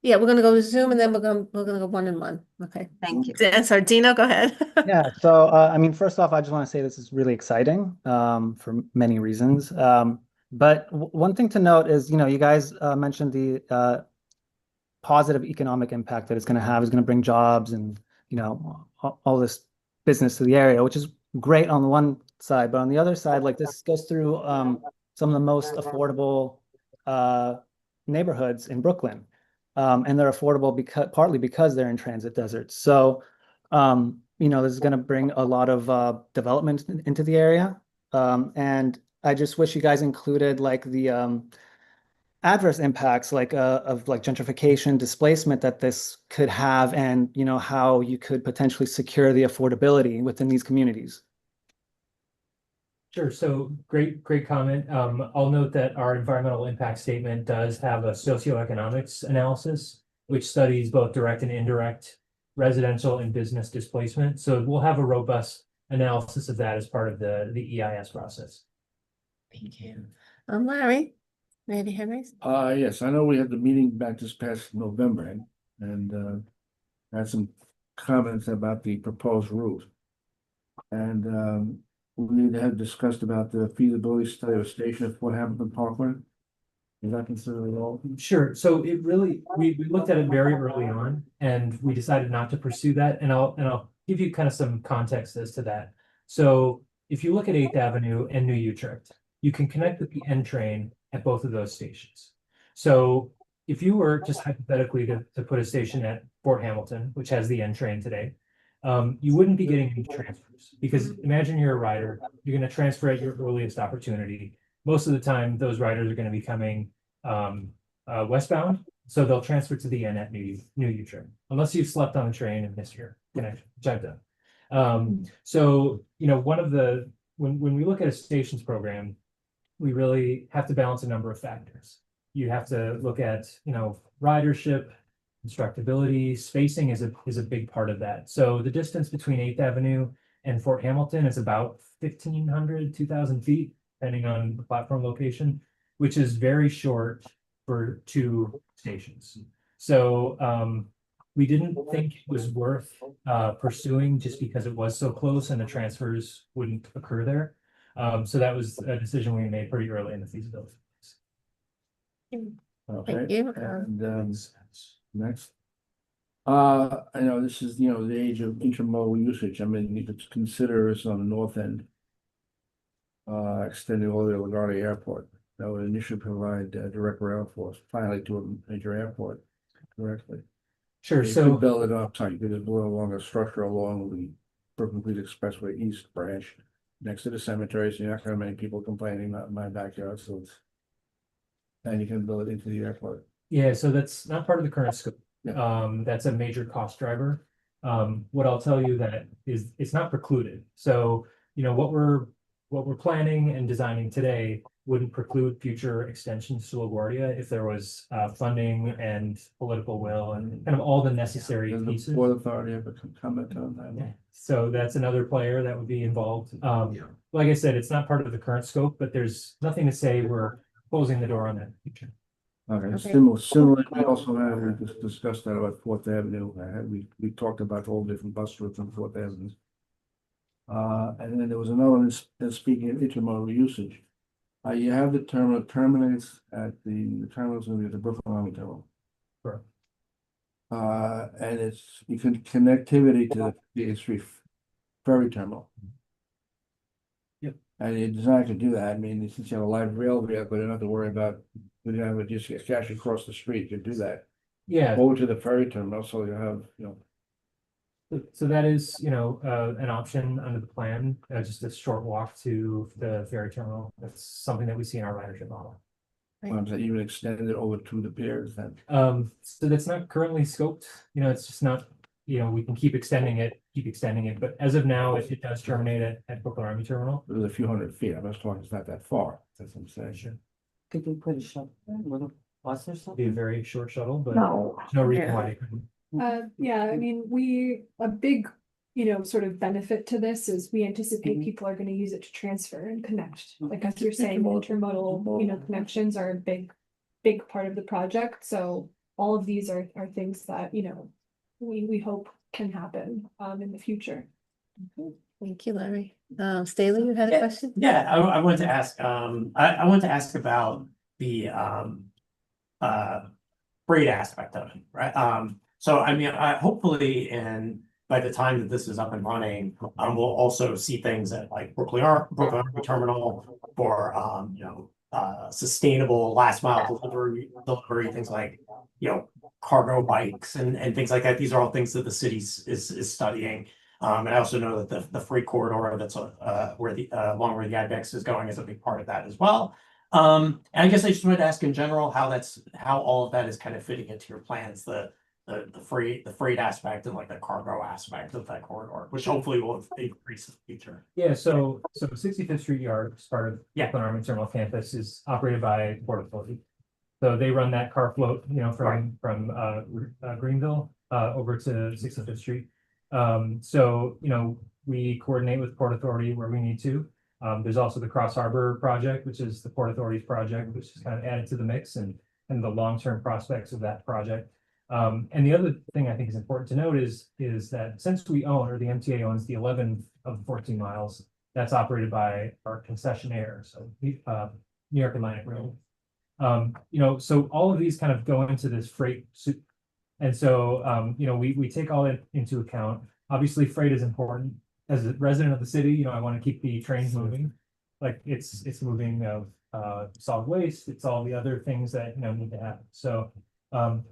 [SPEAKER 1] Yeah, we're gonna go to Zoom and then we're gonna go one and one. Okay.
[SPEAKER 3] Thank you.
[SPEAKER 1] Sorry, Dino, go ahead.
[SPEAKER 9] Yeah, so I mean, first off, I just want to say this is really exciting for many reasons. But one thing to note is, you know, you guys mentioned the positive economic impact that it's going to have, is going to bring jobs and, you know, all this business to the area, which is great on the one side. But on the other side, like this goes through some of the most affordable neighborhoods in Brooklyn. And they're affordable partly because they're in transit deserts. So, you know, this is going to bring a lot of development into the area. And I just wish you guys included like the adverse impacts like of like gentrification, displacement that this could have, and, you know, how you could potentially secure the affordability within these communities.
[SPEAKER 5] Sure. So great comment. I'll note that our environmental impact statement does have a socioeconomics analysis, which studies both direct and indirect residential and business displacement. So we'll have a robust analysis of that as part of the EIS process.
[SPEAKER 1] Thank you. Larry, maybe Henry's.
[SPEAKER 10] Yes, I know we had the meeting back this past November and had some comments about the proposed route. And we had discussed about the feasibility study of a station at Fort Hamilton Parkway. Is that considered at all?
[SPEAKER 5] Sure. So it really, we looked at it very early on and we decided not to pursue that. And I'll give you kind of some context as to that. So if you look at 8th Avenue and New Utrecht, you can connect with the N train at both of those stations. So if you were just hypothetically to put a station at Fort Hamilton, which has the N train today, you wouldn't be getting any transfers, because imagine you're a rider, you're going to transfer at your earliest opportunity. Most of the time, those riders are going to be coming westbound, so they'll transfer to the N at New Utrecht, unless you've slept on the train and missed your connection, which I've done. So, you know, when we look at a stations program, we really have to balance a number of factors. You have to look at, you know, ridership, constructability, spacing is a big part of that. So the distance between 8th Avenue and Fort Hamilton is about 1,500, 2,000 feet, depending on the platform location, which is very short for 2 stations. So we didn't think it was worth pursuing just because it was so close and the transfers wouldn't occur there. So that was a decision we made pretty early in the feasibility phase.
[SPEAKER 10] Okay,
[SPEAKER 1] Thank you.
[SPEAKER 10] and next. I know this is, you know, the age of intermodal usage. I mean, you could consider this on the north end. Extending all the way to LaGuardia Airport. That would initially provide direct rail for us, finally to a major airport correctly.
[SPEAKER 5] Sure.
[SPEAKER 10] You
[SPEAKER 5] So
[SPEAKER 10] could build it up tight, you could build along a structure along the Brooklyn Police Expressway East branch next to the cemetery, so you're not gonna have many people complaining about my backyard, so it's. And you can build it into the airport.
[SPEAKER 5] yeah, so that's not part of the current scope. That's a major cost driver. What I'll tell you that is, it's not precluded. So, you know, what we're planning and designing today wouldn't preclude future extensions to LaGuardia if there was funding and political will and kind of all the necessary
[SPEAKER 10] Does the
[SPEAKER 5] pieces.
[SPEAKER 10] Port Authority ever comment on that?
[SPEAKER 5] Yeah. So that's another player that would be involved. Like I said, it's not part of the current scope, but there's nothing to say we're closing the door on that in the future.
[SPEAKER 10] Okay,
[SPEAKER 6] Okay.
[SPEAKER 10] similarly, we also had, we just discussed that about Fourth Avenue, we talked about all different bus routes on Fourth Avenue. And then there was another one, speaking of intermodal usage. You have the terminal terminates at the terminal's gonna be at the Brooklyn Army Terminal.
[SPEAKER 5] Correct.
[SPEAKER 10] And it's, you can connectivity to the H3 ferry terminal.
[SPEAKER 5] Yep.
[SPEAKER 10] And you're designed to do that. I mean, since you have a light rail vehicle, you don't have to worry about, you have it just cash across the street, you do that.
[SPEAKER 5] Yeah.
[SPEAKER 10] Over to the ferry terminal, so you have, you know.
[SPEAKER 5] So that is, you know, an option under the plan, just a short walk to the ferry terminal. That's something that we see in our ridership model.
[SPEAKER 10] That even extended over to the piers then.
[SPEAKER 5] So that's not currently scoped, you know, it's just not, you know, we can keep extending it, but as of now, it does terminate at Brooklyn Army Terminal.
[SPEAKER 10] It was a few hundred feet. I'm just talking, it's not that far. That's what I'm saying.
[SPEAKER 5] Sure.
[SPEAKER 8] Could you put a shuttle, little bus or
[SPEAKER 5] Be a
[SPEAKER 8] something?
[SPEAKER 5] very short shuttle, but
[SPEAKER 3] No.
[SPEAKER 5] there's no reason why it couldn't.
[SPEAKER 2] Yeah, I mean, a big, sort of benefit to this is we anticipate people are gonna use it to transfer and connect. Like as you're saying, intermodal, connections are a big part of the project. So all of these are things that, we hope can happen in the future.
[SPEAKER 1] Thank you, Larry. Staley, you had a question?
[SPEAKER 11] Yeah, I wanted to ask, I wanted to ask about the freight aspect of it, right? So I mean, hopefully, and by the time that this is up and running, we'll also see things at like Brooklyn Army Terminal for sustainable last mile delivery, things like cargo bikes and things like that. These are all things that the city is studying. And I also know that the freight corridor that's where the along where the IBEX is going is a big part of that as well. And I guess I just wanted to ask in general how all of that is kind of fitting into your plans, the freight aspect and like the cargo aspect of that corridor, which hopefully will increase in the future.
[SPEAKER 5] Yeah, so 65th Street Yard, as part of Brooklyn Army Terminal campus, is operated by Port Authority. So they run that car float, from Greenville over to 65th Street. So we coordinate with Port Authority where we need to. There's also the Cross Harbor project, which is the Port Authority's project, which is kind of added to the mix and the long-term prospects of that project. And the other thing I think is important to note is that since we own, or the MTA owns, the 11 of the 14 miles, that's operated by our concessionaire, so New York Atlantic Railway. So all of these kind of go into this freight soup. And so, we take all that into account. Obviously, freight is important. As a resident of the city, I want to keep the trains moving. Like it's moving of solid waste. It's all the other things that need to happen. So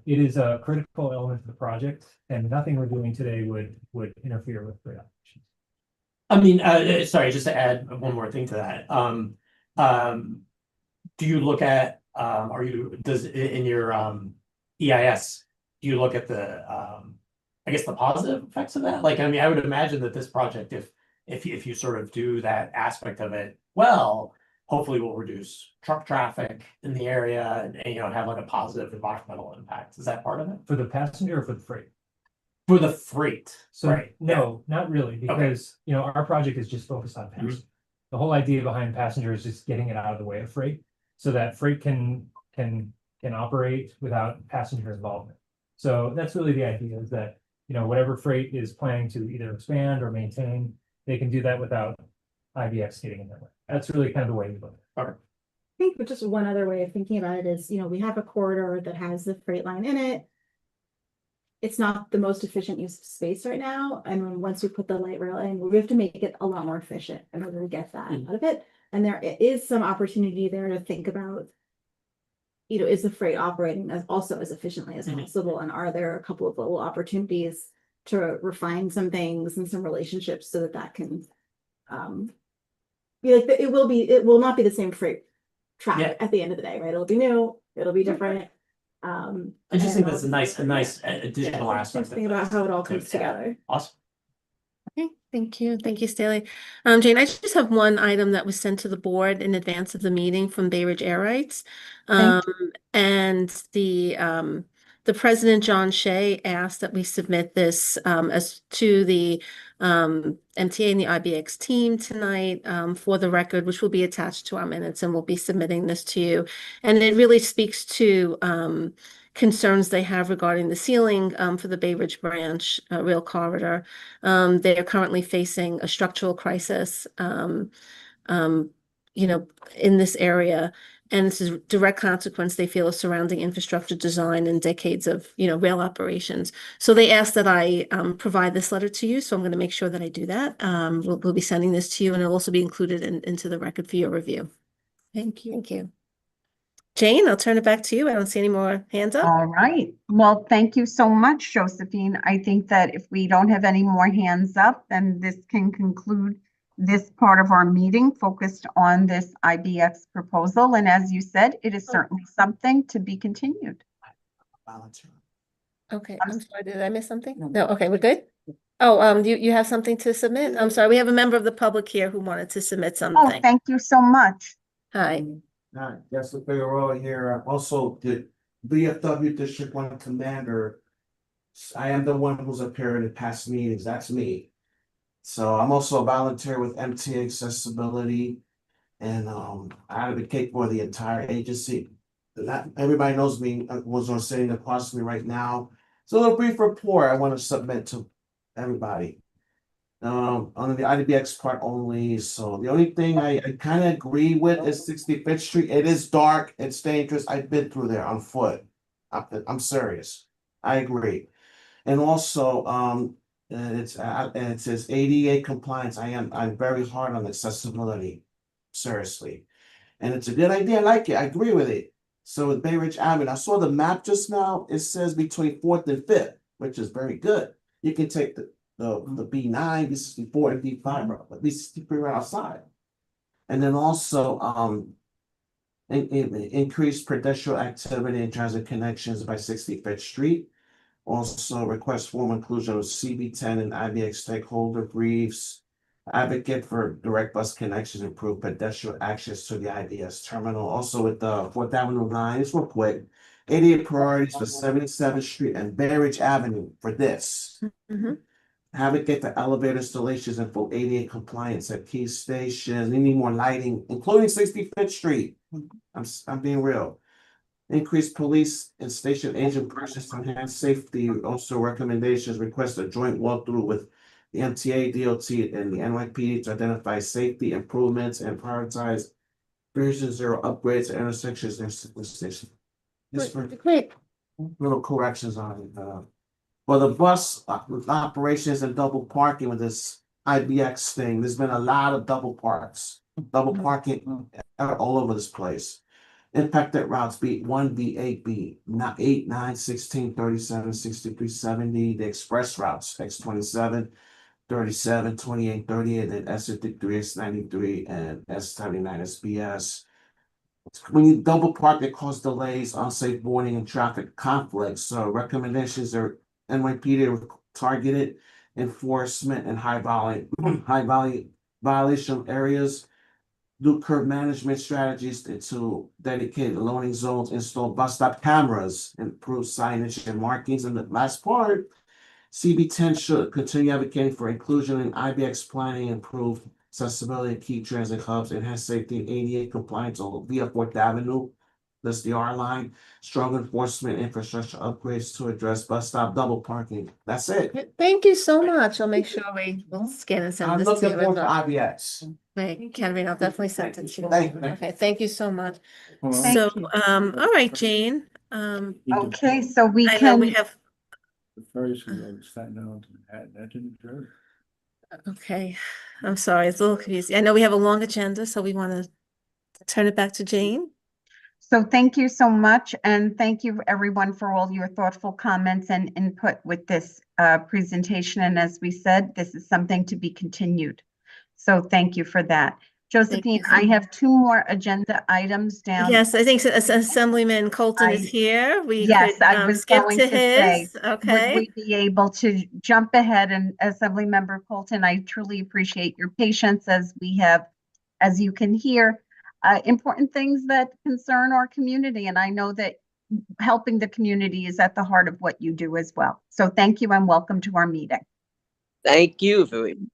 [SPEAKER 5] it is a critical element of the project, and nothing we're doing today would interfere with freight operations.
[SPEAKER 11] I mean, sorry, just to add one more thing to that. Do you look at in your EIS, do you look at I guess the positive effects of that? Like, I mean, I would imagine that this project, if you sort of do that aspect of it well, hopefully will reduce truck traffic in the area and have like a positive environmental impact. Is that part of it?
[SPEAKER 5] For the passenger or for the freight?
[SPEAKER 11] For the freight.
[SPEAKER 5] So
[SPEAKER 11] right.
[SPEAKER 5] no, not really, because our project is just focused on passenger. The whole idea behind passenger is just getting it out of the way of freight, so that freight can operate without passenger involvement. So that's really the idea, is that whatever freight is planning to either expand or maintain, they can do that without IBX getting in their way. That's really kind of the way we look at it.
[SPEAKER 6] I think but just one other way of thinking about it is, we have a corridor that has the freight line in it. It's not the most efficient use of space right now. And once we put the light rail in, we have to make it a lot more efficient in order to get that out of it. And there is some opportunity there to think about, is the freight operating as efficiently as possible? And are there a couple of little opportunities to refine some things and some relationships so that can be like, it will not be the same freight traffic at the end of the day, right? It'll be new, it'll be different.
[SPEAKER 11] I just think that's a nice additional aspect.
[SPEAKER 6] Think about how it all comes together.
[SPEAKER 11] Awesome.
[SPEAKER 1] Okay, thank you. Thank you, Staley. Jane, I just have one item that was sent to the board in advance of the meeting from Bay Ridge Air Rights.
[SPEAKER 3] Thank
[SPEAKER 1] And the president, John Shea, asked that we submit this as to the MTA and the IBX team tonight for the record, which will be attached to our minutes, and we'll be submitting this to you. And it really speaks to concerns they have regarding the ceiling for the Bay Ridge branch rail corridor. They are currently facing a structural crisis, in this area. And this is a direct consequence, they feel, of surrounding infrastructure design and decades of, rail operations. So they asked that I provide this letter to you. So I'm going to make sure that I do that. We'll be sending this to you, and it'll also be included into the record for your review. Thank you. Thank you. Jane, I'll turn it back to you. I don't see any more hands up.
[SPEAKER 3] All right. Well, thank you so much, Josephine. I think that if we don't have any more hands up, then this can conclude this part of our meeting focused on this IBX proposal. And as you said, it is certainly something to be continued.
[SPEAKER 4] Volunteer.
[SPEAKER 1] Okay, I'm sorry, did I miss something? No, okay, we're good? Oh, you have something to submit? I'm sorry, we have a member of the public here who wanted to submit
[SPEAKER 3] Oh,
[SPEAKER 1] something.
[SPEAKER 3] thank you so much.
[SPEAKER 1] Hi.
[SPEAKER 4] Jessica Figueroa here. Also, the VFW District 1 Commander. I am the one who's appearing in past meetings. That's me. So I'm also a volunteer with MTA Accessibility, and I advocate for the entire agency. Not everybody knows me. Was on sitting across from me right now. So a brief report I want to submit to everybody. On the IBX part only. So the only thing I kind of agree with is 65th Street. It is dark. It's dangerous. I've been through there on foot. I'm serious. I agree. And also, it says ADA compliance. I'm very hard on accessibility. Seriously. And it's a good idea. I like it. I agree with it. So with Bay Ridge Avenue, I saw the map just now. It says between 4th and 5th, which is very good. You can take the B9, B64, and B5 route, but B63 right outside. And then also increase pedestrian activity and transit connections by 65th Street. Also request formal inclusion of CB10 and IBX stakeholder briefs. Advocate for direct bus connections, improve pedestrian access to the IBS terminal. Also with the 4th Avenue line, it's real quick. 88 priorities for 77th Street and Bay Ridge Avenue for this. Advocate for elevator installations and for ADA compliance at key stations. We need more lighting, including 65th Street. I'm being real. Increase police and station agent purchase to enhance safety. Also recommendations, request a joint walkthrough with the MTA, DOT, and the NYPD to identify safety improvements and prioritize version 0 upgrades at intersections and stations. Just for
[SPEAKER 1] Great.
[SPEAKER 4] little corrections on it. For the bus operations and double parking with this IBX thing, there's been a lot of double parking all over this place. Impacted routes B1, B8, B8, 9, 16, 37, 63, 70, the express routes, X27, 37, 28, 38, and S53, S93, and S79, SBS. When you double park, it causes delays, unsafe boarding, and traffic conflicts. So recommendations are NYPD targeted enforcement and high volume violation areas. Do curb management strategies to dedicate loading zones, install bus stop cameras, improve signage and markings. And the last part, CB10 should continue advocating for inclusion in IBX planning, improve accessibility in key transit hubs, enhance safety and ADA compliance via 4th Avenue. That's the R line. Strong enforcement infrastructure upgrades to address bus stop double parking. That's it.
[SPEAKER 1] Thank you so much. I'll make sure we'll scan and send
[SPEAKER 4] I'm
[SPEAKER 1] this to
[SPEAKER 4] looking
[SPEAKER 1] you.
[SPEAKER 4] forward to IBX.
[SPEAKER 1] Right, Katerina, I'll definitely send it to you.
[SPEAKER 4] Thank you.
[SPEAKER 1] Okay, thank you so much.
[SPEAKER 3] Thank
[SPEAKER 1] So,
[SPEAKER 3] you.
[SPEAKER 1] all right, Jane.
[SPEAKER 3] Okay, so we
[SPEAKER 1] I know we
[SPEAKER 3] can,
[SPEAKER 1] have,
[SPEAKER 10] The first one was sat down to that didn't occur.
[SPEAKER 1] okay, I'm sorry, it's a little confusing. I know we have a long agenda, so we want to turn it back to Jane.
[SPEAKER 3] so thank you so much. And thank you everyone for all your thoughtful comments and input with this presentation. And as we said, this is something to be continued. So thank you for that. Josephine, I have two more agenda items down.
[SPEAKER 1] Yes, I think Assemblyman Colton is
[SPEAKER 3] I-
[SPEAKER 1] here. We
[SPEAKER 3] Yes,
[SPEAKER 1] could
[SPEAKER 3] I was
[SPEAKER 1] skip
[SPEAKER 3] going
[SPEAKER 1] to
[SPEAKER 3] to say,
[SPEAKER 1] his.
[SPEAKER 3] would
[SPEAKER 1] Okay.
[SPEAKER 3] we be able to jump ahead? And Assemblymember Colton, I truly appreciate your patience as we have, as you can hear, important things that concern our community. And I know that helping the community is at the heart of what you do as well. So thank you and welcome to our meeting.
[SPEAKER 12] Thank you very much.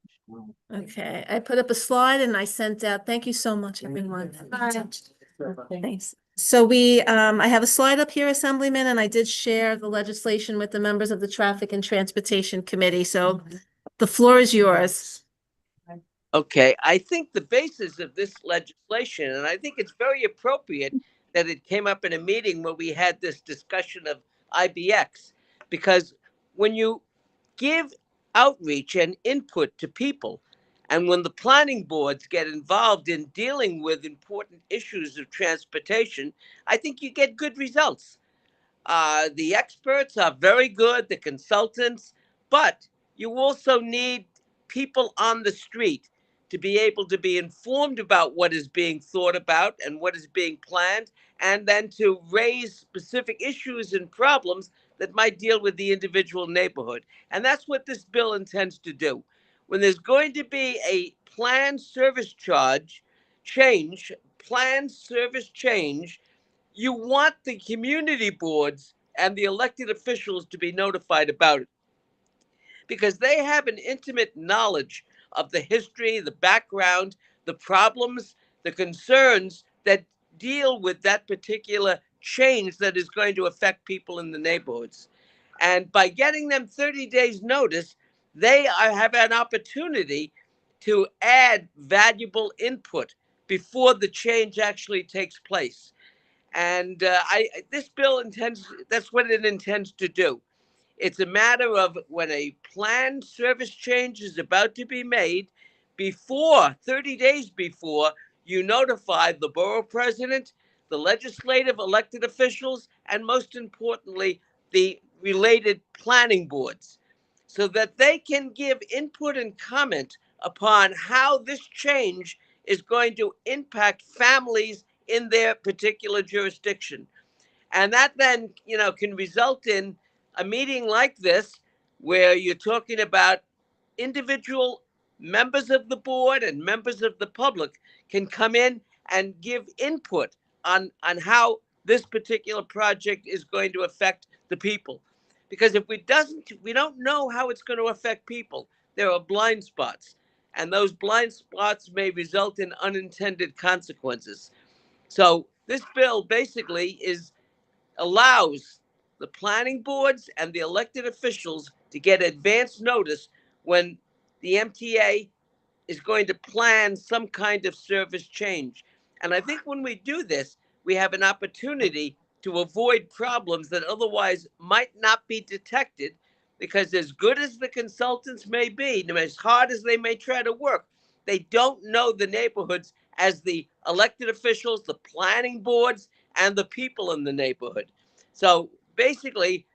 [SPEAKER 1] Okay, I put up a slide and I sent out, thank you so much, everyone. Thanks. So I have a slide up here, Assemblyman, and I did share the legislation with the members of the Traffic and Transportation Committee. So the floor is yours.
[SPEAKER 12] Okay, I think the basis of this legislation, and I think it's very appropriate that it came up in a meeting where we had this discussion of IBX, because when you give outreach and input to people, and when the planning boards get involved in dealing with important issues of transportation, I think you get good results. The experts are very good, the consultants, but you also need people on the street to be able to be informed about what is being thought about and what is being planned, and then to raise specific issues and problems that might deal with the individual neighborhood. And that's what this bill intends to do. When there's going to be a planned service change, you want the community boards and the elected officials to be notified about it, because they have an intimate knowledge of the history, the background, the problems, the concerns that deal with that particular change that is going to affect people in the neighborhoods. And by getting them 30 days notice, they have an opportunity to add valuable input before the change actually takes place. And this bill that's what it intends to do. It's a matter of when a planned service change is about to be made, 30 days before, you notify the borough president, the legislative elected officials, and most importantly, the related planning boards, so that they can give input and comment upon how this change is going to impact families in their particular jurisdiction. And that then, can result in a meeting like this, where you're talking about individual members of the board and members of the public can come in and give input on how this particular project is going to affect the people. Because if we don't know how it's going to affect people, there are blind spots. And those blind spots may result in unintended consequences. So this bill basically allows the planning boards and the elected officials to get advance notice when the MTA is going to plan some kind of service change. And I think when we do this, we have an opportunity to avoid problems that otherwise might not be detected, because as good as the consultants may be, no matter as hard as they may try to work, they don't know the neighborhoods as the elected officials, the planning boards, and the people in the neighborhood. So basically,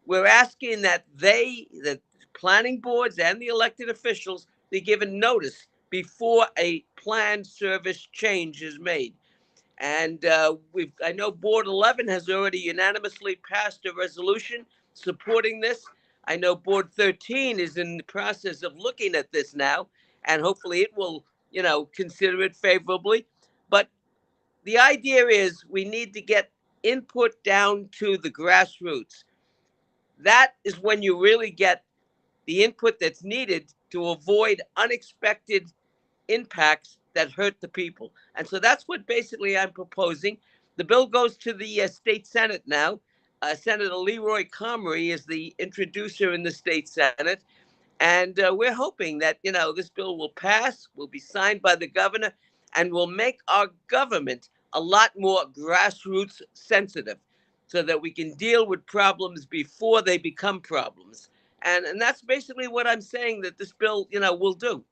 [SPEAKER 12] we're asking that the planning boards and the elected officials be given notice before a planned service change is made. And I know Board 11 has already unanimously passed a resolution supporting this. I know Board 13 is in the process of looking at this now, and hopefully it will, consider it favorably. But the idea is we need to get input down to the grassroots. That is when you really get the input that's needed to avoid unexpected impacts that hurt the people. And so that's what basically I'm proposing. The bill goes to the state Senate now. Senator Leroy Comrie is the introducer in the state Senate. And we're hoping that, this bill will pass, will be signed by the governor, and will make our government a lot more grassroots sensitive, so that we can deal with problems before they become problems. And that's basically what I'm saying that this bill, will do.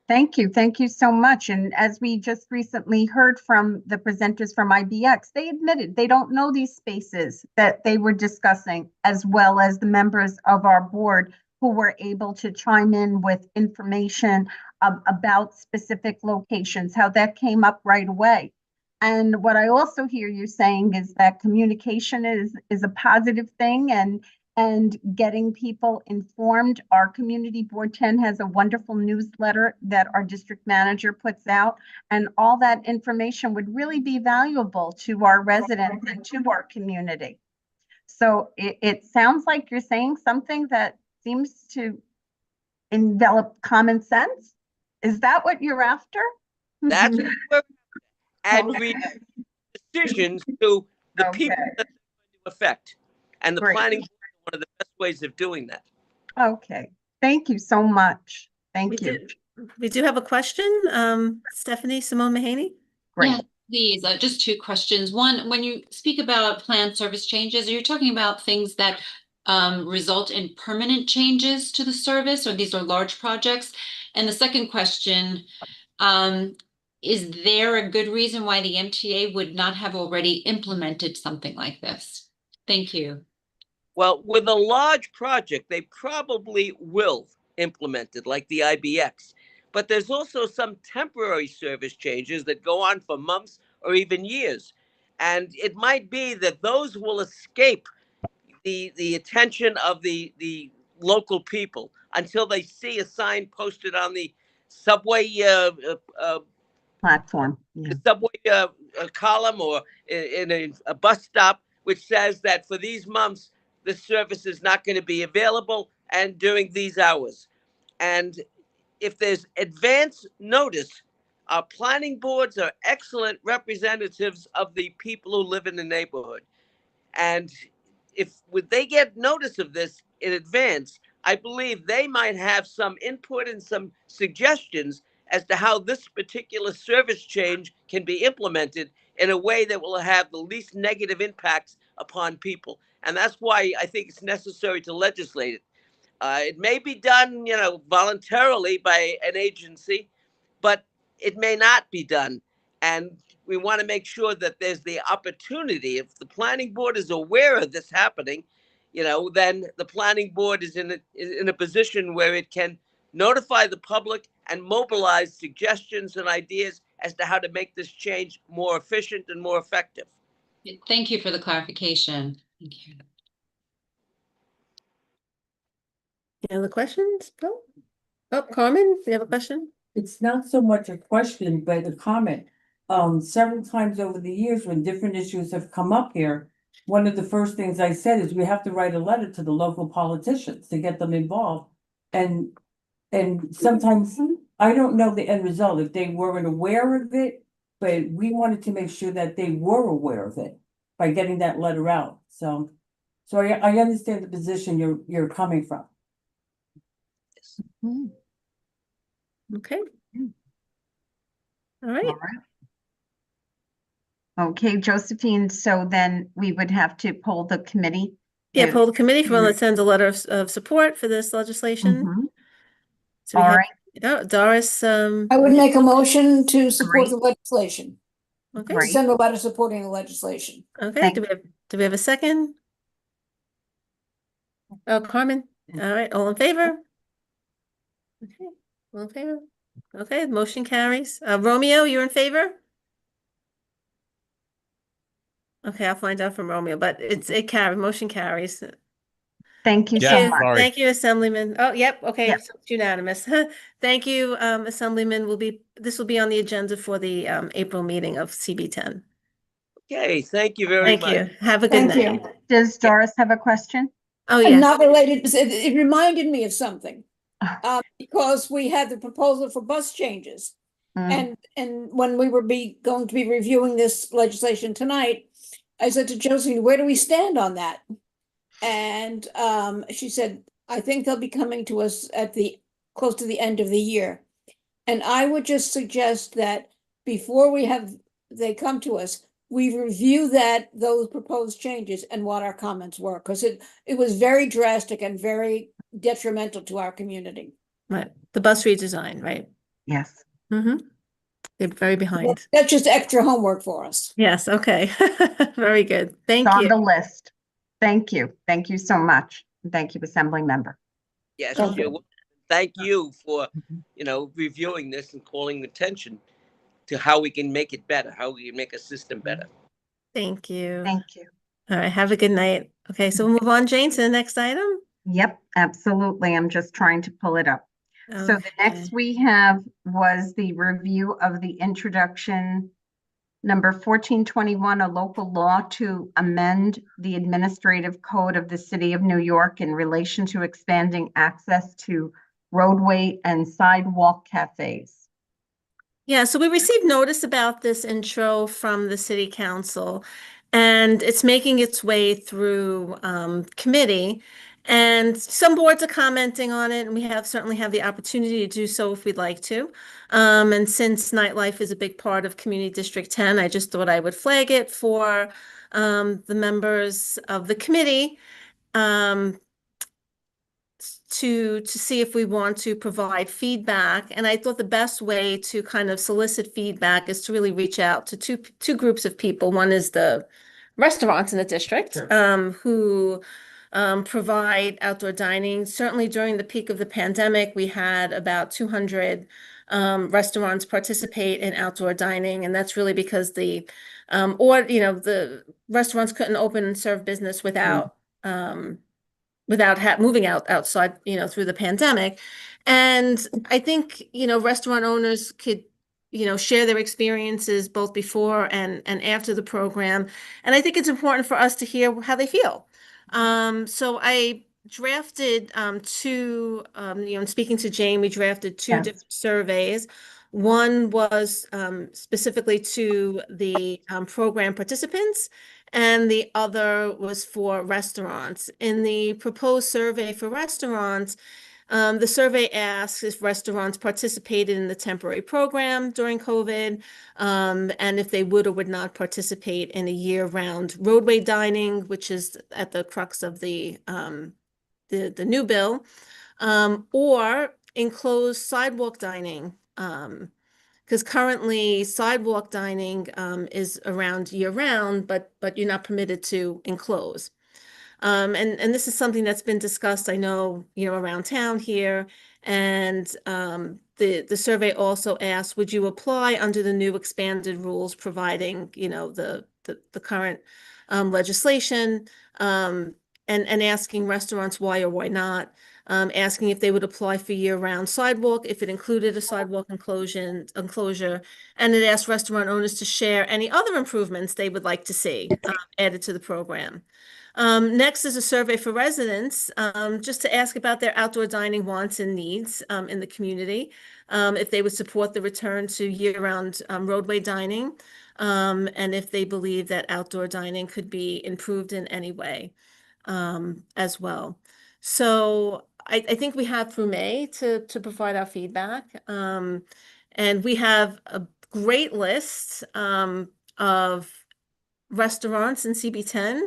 [SPEAKER 3] Thank you. Thank you so much. And as we just recently heard from the presenters from IBX, they admitted they don't know these spaces that they were discussing, as well as the members of our board who were able to chime in with information about specific locations, how that came up right away. And what I also hear you saying is that communication is a positive thing, and getting people informed. Our Community Board 10 has a wonderful newsletter that our district manager puts out, and all that information would really be valuable to our residents and to our community. So it sounds like you're saying something that seems to envelop common sense. Is that what you're after?
[SPEAKER 12] That's what we're, and we decisions to the people
[SPEAKER 3] Okay.
[SPEAKER 12] that it's affect. And the
[SPEAKER 3] Great.
[SPEAKER 12] planning board is one of the best ways of doing that.
[SPEAKER 3] Okay, thank you so much.
[SPEAKER 1] We
[SPEAKER 3] Thank you.
[SPEAKER 1] we do have a question. Stephanie Simone Mahaney?
[SPEAKER 3] Great.
[SPEAKER 13] Yeah, these just two questions. One, when you speak about planned service changes, are you talking about things that result in permanent changes to the service, or these are large projects? And the second question, is there a good reason why the MTA would not have already implemented something like this? Thank you.
[SPEAKER 12] Well, with a large project, they probably will implement it, like the IBX. But there's also some temporary service changes that go on for months or even years. And it might be that those will escape the attention of the local people until they see a sign posted on the subway
[SPEAKER 3] Platform. Yeah.
[SPEAKER 12] subway column or in a bus stop, which says that for these months, the service is not going to be available and during these hours. And if there's advance notice, our planning boards are excellent representatives of the people who live in the neighborhood. And if would they get notice of this in advance, I believe they might have some input and some suggestions as to how this particular service change can be implemented in a way that will have the least negative impacts upon people. And that's why I think it's necessary to legislate it. It may be done, voluntarily by an agency, but it may not be done. And we want to make sure that there's the opportunity. If the planning board is aware of this happening, then the planning board is in a position where it can notify the public and mobilize suggestions and ideas as to how to make this change more efficient and more effective.
[SPEAKER 13] Thank you for the clarification. Thank you.
[SPEAKER 1] Any other questions? Bill? Oh, Carmen, you have a question?
[SPEAKER 8] It's not so much a question, but a comment. Several times over the years when different issues have come up here, one of the first things I said is we have to write a letter to the local politicians to get them involved. And sometimes I don't know the end result, if they weren't aware of it, but we wanted to make sure that they were aware of it by getting that letter out. So I understand the position you're coming from.
[SPEAKER 1] Okay. All right.
[SPEAKER 3] All right. Okay, Josephine, so then we would have to poll the committee.
[SPEAKER 1] Yeah,
[SPEAKER 3] to-
[SPEAKER 1] poll the committee if you want to send a letter of support for this legislation.
[SPEAKER 3] Mhm.
[SPEAKER 1] So we
[SPEAKER 3] All
[SPEAKER 1] have,
[SPEAKER 3] right.
[SPEAKER 1] Doris,
[SPEAKER 7] I would make a motion to support the legislation.
[SPEAKER 1] okay,
[SPEAKER 3] Great.
[SPEAKER 7] Send a letter supporting the legislation.
[SPEAKER 1] okay,
[SPEAKER 3] Thank
[SPEAKER 1] do we have a second? Oh, Carmen, all right, all in favor? Okay, all in favor? Okay, motion carries. Romeo, you're in favor? Okay, I'll find out from Romeo, but motion carries.
[SPEAKER 3] Thank you so
[SPEAKER 1] Thank you.
[SPEAKER 3] much.
[SPEAKER 1] Thank you, Assemblyman. Oh, yep, okay,
[SPEAKER 3] Yeah.
[SPEAKER 1] so it's unanimous. Thank you, Assemblyman. This will be on the agenda for the April meeting of CB10.
[SPEAKER 12] Okay, thank you very
[SPEAKER 1] Thank
[SPEAKER 12] much.
[SPEAKER 1] you. Have a good
[SPEAKER 7] Thank
[SPEAKER 1] night.
[SPEAKER 7] you.
[SPEAKER 3] Does Doris have a question?
[SPEAKER 1] Oh,
[SPEAKER 7] And
[SPEAKER 1] yes.
[SPEAKER 7] not related, it reminded me of something. Because we had the proposal for bus changes.
[SPEAKER 3] Mm.
[SPEAKER 7] And when we were going to be reviewing this legislation tonight, I said to Josephine, where do we stand on that? And she said, I think they'll be coming to us close to the end of the year. And I would just suggest that before they come to us, we review those proposed changes and what our comments were, because it was very drastic and very detrimental to our community.
[SPEAKER 1] Right, the bus redesign, right?
[SPEAKER 3] Yes.
[SPEAKER 1] Mm-hmm. They're very behind.
[SPEAKER 7] That's just extra homework for us.
[SPEAKER 1] Yes, okay. Very good. Thank
[SPEAKER 3] It's on
[SPEAKER 1] you.
[SPEAKER 3] the list. Thank you. Thank you so much. Thank you, Assembly Member.
[SPEAKER 12] Yes,
[SPEAKER 7] Okay.
[SPEAKER 12] you're welcome. thank you for, reviewing this and calling attention to how we can make it better, how we can make a system better.
[SPEAKER 1] Thank you.
[SPEAKER 3] Thank you.
[SPEAKER 1] All right, have a good night. Okay, so we'll move on, Jane, to the next item.
[SPEAKER 3] Yep, absolutely. I'm just trying to pull it up. So the next
[SPEAKER 1] Okay.
[SPEAKER 3] we have was the review of the introduction number 1421, a local law to amend the administrative code of the city of New York in relation to expanding access to roadway and sidewalk cafes.
[SPEAKER 1] Yeah, so we received notice about this intro from the city council, and it's making its way through committee. And some boards are commenting on it, and we certainly have the opportunity to do so if we'd like to. And since nightlife is a big part of Community District 10, I just thought I would flag it for the members of the committee. To see if we want to provide feedback. And I thought the best way to kind of solicit feedback is to really reach out to two groups of people. One is the restaurants in the district, who provide outdoor dining. Certainly during the peak of the pandemic, we had about 200 restaurants participate in outdoor dining, and that's really because the restaurants couldn't open and serve business without moving outside, through the pandemic. And I think, restaurant owners could, share their experiences both before and after the program. And I think it's important for us to hear how they feel. So I drafted two, in speaking to Jane, we drafted two
[SPEAKER 3] Yes.
[SPEAKER 1] different surveys. One was specifically to the program participants, and the other was for restaurants. In the proposed survey for restaurants, the survey asks if restaurants participated in the temporary program during COVID, and if they would or would not participate in a year-round roadway dining, which is at the crux of the new bill, or enclosed sidewalk dining. Because currently sidewalk dining is around year-round, but you're not permitted to enclose. And this is something that's been discussed, I know, around town here. And the survey also asked, would you apply under the new expanded rules, providing, the current legislation, and asking restaurants why or why not, asking if they would apply for year-round sidewalk, if it included a sidewalk enclosure, and it asked restaurant owners to share any other improvements they would like to see added to the program. Next is a survey for residents, just to ask about their outdoor dining wants and needs in the community, if they would support the return to year-round roadway dining, and if they believe that outdoor dining could be improved in any way as well. So I think we have through May to provide our feedback. And we have a great list of restaurants in CB10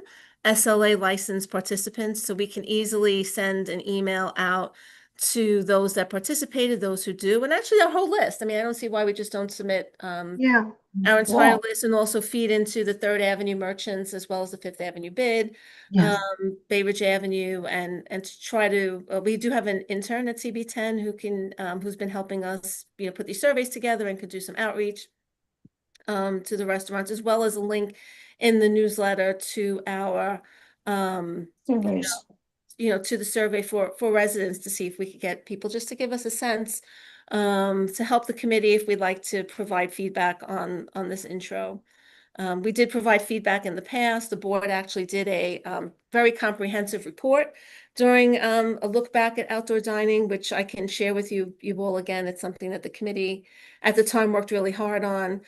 [SPEAKER 1] SLA licensed participants, so we can easily send an email out to those that participated, those who do, and actually our whole list. I mean, I don't see why we just don't submit
[SPEAKER 3] Yeah.
[SPEAKER 1] our entire
[SPEAKER 3] Wow.
[SPEAKER 1] list, and also feed into the Third Avenue merchants as well as the Fifth Avenue bid,
[SPEAKER 3] Yes.
[SPEAKER 1] Bay Ridge Avenue, and to try to, we do have an intern at CB10 who can, who's been helping us, put these surveys together and could do some outreach to the restaurants, as well as a link in the newsletter to our,
[SPEAKER 7] Surveys.
[SPEAKER 1] to the survey for residents, to see if we could get people just to give us a sense, to help the committee if we'd like to provide feedback on this intro. We did provide feedback in the past. The board actually did a very comprehensive report during a look back at outdoor dining, which I can share with you all again. It's something that the committee at the time worked really hard on.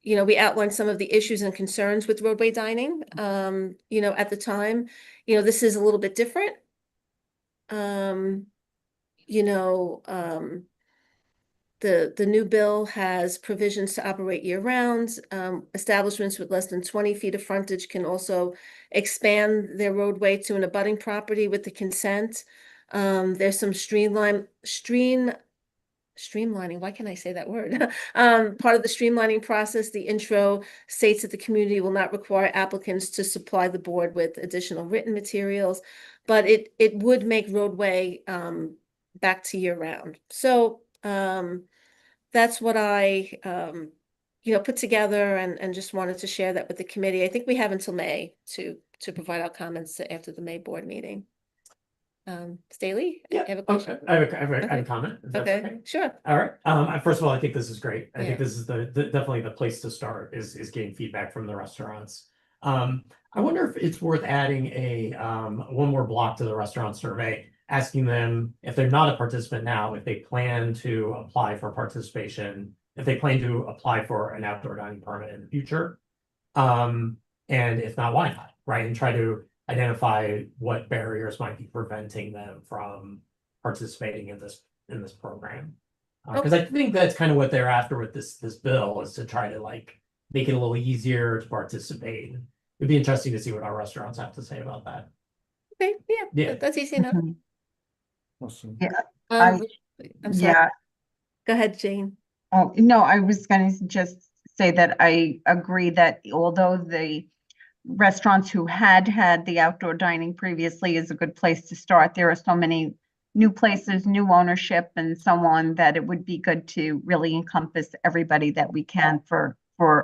[SPEAKER 1] We outlined some of the issues and concerns with roadway dining, at the time. This is a little bit different. The new bill has provisions to operate year-round. Establishments with less than 20 feet of frontage can also expand their roadway to an abutting property with the consent. There's some streamlining, why can't I say that word? Part of the streamlining process, the intro states that the community will not require applicants to supply the board with additional written materials, but it would make roadway back to year round. So, that's what I, put together and just wanted to share that with the committee. I think we have until May to provide our comments after the May board meeting. Staley? You have a question?
[SPEAKER 11] I have a
[SPEAKER 1] Okay.
[SPEAKER 11] comment. If that's
[SPEAKER 1] Okay, sure.
[SPEAKER 11] All right. First of all, I think this is great. I
[SPEAKER 1] Yeah.
[SPEAKER 11] think this is definitely the place to start is getting feedback from the restaurants. I wonder if it's worth adding a one more block to the restaurant survey, asking them if they're not a participant now, if they plan to apply for participation, if they plan to apply for an outdoor dining permit in the future. And if not, why not? Right. And try to identify what barriers might be preventing them from participating in this program. Because I think that's kind of what they're after with this bill, is to try to like make it a little easier to participate. It'd be interesting to see what our restaurants have to say about that.
[SPEAKER 1] Okay,
[SPEAKER 11] Yeah.
[SPEAKER 1] that's easy enough.
[SPEAKER 3] Mhm.
[SPEAKER 10] Awesome.
[SPEAKER 3] Yeah,
[SPEAKER 1] I'm sorry.
[SPEAKER 3] yeah.
[SPEAKER 1] Go ahead, Jane.
[SPEAKER 3] Oh, no, I was gonna just say that I agree that although the restaurants who had the outdoor dining previously is a good place to start, there are so many new places, new ownership and so on, that it would be good to really encompass everybody that we can for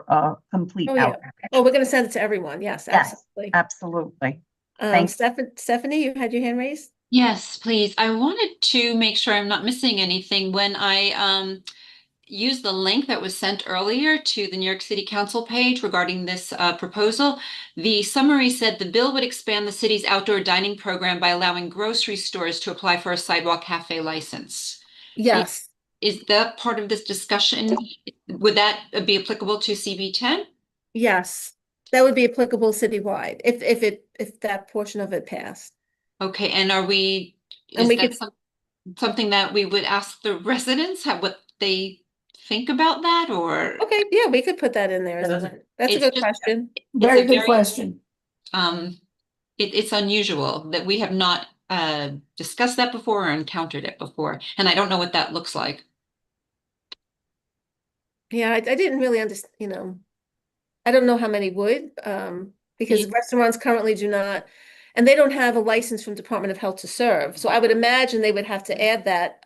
[SPEAKER 3] a complete
[SPEAKER 1] Oh, yeah.
[SPEAKER 3] outreach.
[SPEAKER 1] Oh, we're gonna send it to everyone. Yes,
[SPEAKER 3] Yes,
[SPEAKER 1] absolutely.
[SPEAKER 3] absolutely. Thank
[SPEAKER 1] Stephanie, you had your hand raised?
[SPEAKER 13] Yes, please. I wanted to make sure I'm not missing anything. When I used the link that was sent earlier to the New York City Council page regarding this proposal, the summary said the bill would expand the city's outdoor dining program by allowing grocery stores to apply for a sidewalk cafe license.
[SPEAKER 1] Yes.
[SPEAKER 13] Is that part of this discussion? Would that be applicable to CB10?
[SPEAKER 1] Yes, that would be applicable citywide if that portion of it passed.
[SPEAKER 13] Okay, and
[SPEAKER 1] And we could,
[SPEAKER 13] something that we would ask the residents what they think about that, or?
[SPEAKER 1] okay, yeah, we could put that in there. That's a
[SPEAKER 13] It's
[SPEAKER 1] good
[SPEAKER 13] just-
[SPEAKER 1] question.
[SPEAKER 7] Very good question.
[SPEAKER 13] It's unusual that we have not discussed that before or encountered it before, and I don't know what that looks like.
[SPEAKER 1] Yeah, I didn't really understand, I don't know how many would, because restaurants currently do not, and they don't have a license from Department of Health to serve. So I would imagine they would have to add that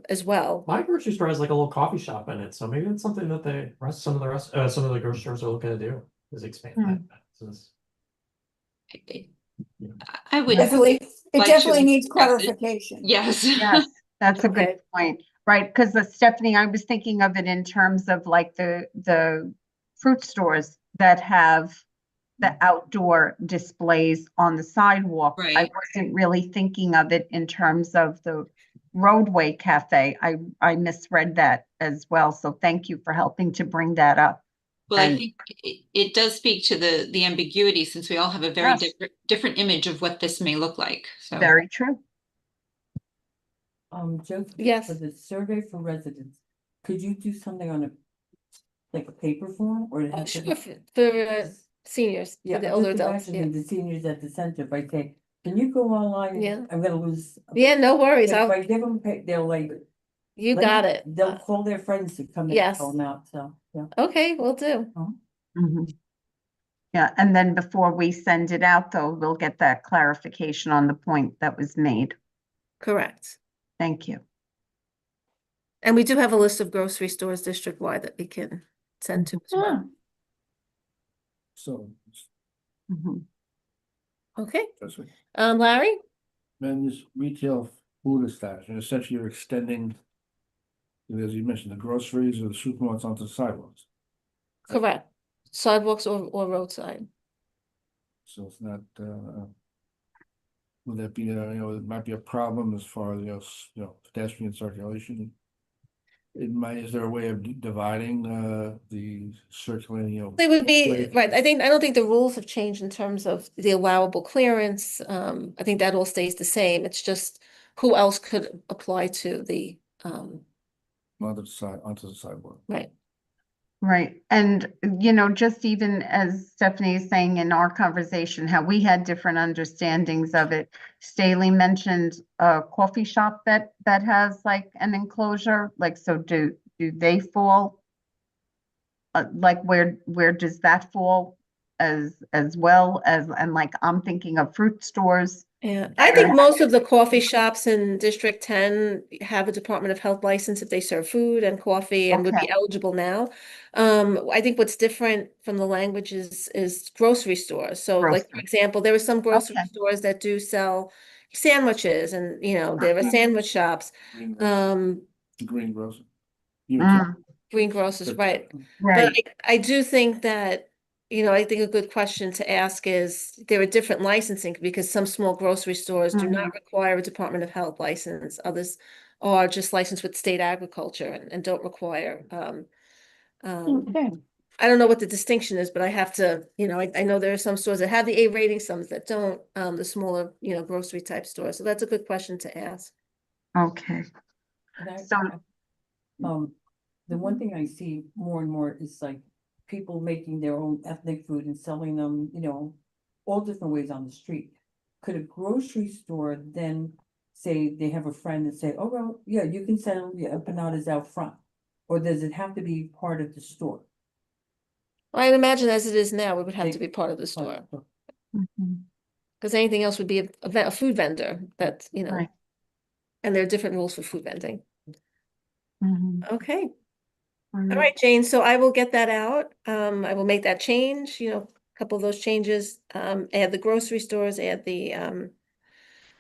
[SPEAKER 1] as well.
[SPEAKER 11] My grocery store has like a little coffee shop in it, so maybe it's something that some of the grocery stores are looking to do, is expand that business.
[SPEAKER 13] I would
[SPEAKER 7] Definitely, it
[SPEAKER 13] like to
[SPEAKER 7] definitely needs
[SPEAKER 13] discuss it.
[SPEAKER 7] clarification.
[SPEAKER 13] Yes.
[SPEAKER 3] Yes, that's a
[SPEAKER 1] Okay.
[SPEAKER 3] good point, right? Because Stephanie, I was thinking of it in terms of like the fruit stores that have the outdoor displays on the sidewalk. I
[SPEAKER 13] Right.
[SPEAKER 3] wasn't really thinking of it in terms of the roadway cafe. I misread that as well. So thank you for helping to bring that up.
[SPEAKER 13] Well, I
[SPEAKER 3] And-
[SPEAKER 13] think it does speak to the ambiguity, since we all have a very
[SPEAKER 3] Yes.
[SPEAKER 13] different image of what this may look like. So
[SPEAKER 3] Very true.
[SPEAKER 8] Joseph,
[SPEAKER 1] Yes.
[SPEAKER 8] for the survey for residents, could you do something on like a paper form, or it has to
[SPEAKER 1] Sure,
[SPEAKER 8] be?
[SPEAKER 1] for seniors,
[SPEAKER 8] Yeah,
[SPEAKER 1] for the
[SPEAKER 8] I'm
[SPEAKER 1] older
[SPEAKER 8] just
[SPEAKER 1] adults,
[SPEAKER 8] imagining the seniors at the center, if I say, can you go online?
[SPEAKER 1] Yeah.
[SPEAKER 8] I'm gonna lose.
[SPEAKER 1] Yeah, no worries.
[SPEAKER 8] If I give them, they'll like.
[SPEAKER 1] You
[SPEAKER 8] let
[SPEAKER 1] got
[SPEAKER 8] me-
[SPEAKER 1] it.
[SPEAKER 8] They'll call their friends to come and
[SPEAKER 1] Yes.
[SPEAKER 8] help them out, so, yeah.
[SPEAKER 1] Okay, will do.
[SPEAKER 3] Mhm. Yeah, and then before we send it out, though, we'll get that clarification on the point that was made.
[SPEAKER 1] Correct.
[SPEAKER 3] Thank you.
[SPEAKER 1] And we do have a list of grocery stores district-wide that we can send to as well.
[SPEAKER 10] So,
[SPEAKER 3] Mhm.
[SPEAKER 1] Okay,
[SPEAKER 10] that's what,
[SPEAKER 1] Larry?
[SPEAKER 10] men's retail food establishment, essentially you're extending, as you mentioned, the groceries or the supermarkets onto the sidewalks.
[SPEAKER 1] Correct. Sidewalks or roadside.
[SPEAKER 10] So it's not, would that be, it might be a problem as far as, pedestrian circulation? Is there a way of dividing, the circulating,
[SPEAKER 1] They would be,
[SPEAKER 10] Right.
[SPEAKER 1] right, I don't think the rules have changed in terms of the allowable clearance. I think that all stays the same. It's just who else could apply to the,
[SPEAKER 10] onto the sidewalk?
[SPEAKER 1] right.
[SPEAKER 3] Right, and just even as Stephanie is saying in our conversation, how we had different understandings of it. Staley mentioned a coffee shop that has like an enclosure, like, so do they fall? Like where does that fall as well as, and like, I'm thinking of fruit stores.
[SPEAKER 1] Yeah, I think most of the coffee shops in District 10 have a Department of Health license if they serve food and coffee and would be
[SPEAKER 3] Okay.
[SPEAKER 1] eligible now. I think what's different from the language is grocery stores. So like, for
[SPEAKER 3] Grocery.
[SPEAKER 1] example, there are some grocery
[SPEAKER 3] Okay.
[SPEAKER 1] stores that do sell sandwiches and, there are sandwich shops.
[SPEAKER 10] Green grocer.
[SPEAKER 1] Green grocers, right. But
[SPEAKER 3] Right.
[SPEAKER 1] I do think that, I think a good question to ask is there are different licensing because some small grocery stores do not require a Department of Health license. Others are just licensed with state agriculture and don't require.
[SPEAKER 7] Okay.
[SPEAKER 1] I don't know what the distinction is, but I have to, I know there are some stores that have the A rating, some that don't, the smaller, grocery type stores. So that's a good question to ask.
[SPEAKER 3] Okay.
[SPEAKER 8] And
[SPEAKER 3] So,
[SPEAKER 8] the one thing I see more and more is like people making their own ethnic food and selling them, all different ways on the street. Could a grocery store then say they have a friend and say, oh, well, yeah, you can sell your empanadas out front? Or does it have to be part of the store?
[SPEAKER 1] I'd imagine as it is now, it would have to be part of the store. Because anything else would be a food vendor that,
[SPEAKER 3] right.
[SPEAKER 1] and there are different rules for food vending. Okay. All
[SPEAKER 3] Mhm.
[SPEAKER 1] right, Jane. So I will get that out. I will make that change, a couple of those changes. Add the grocery stores, add the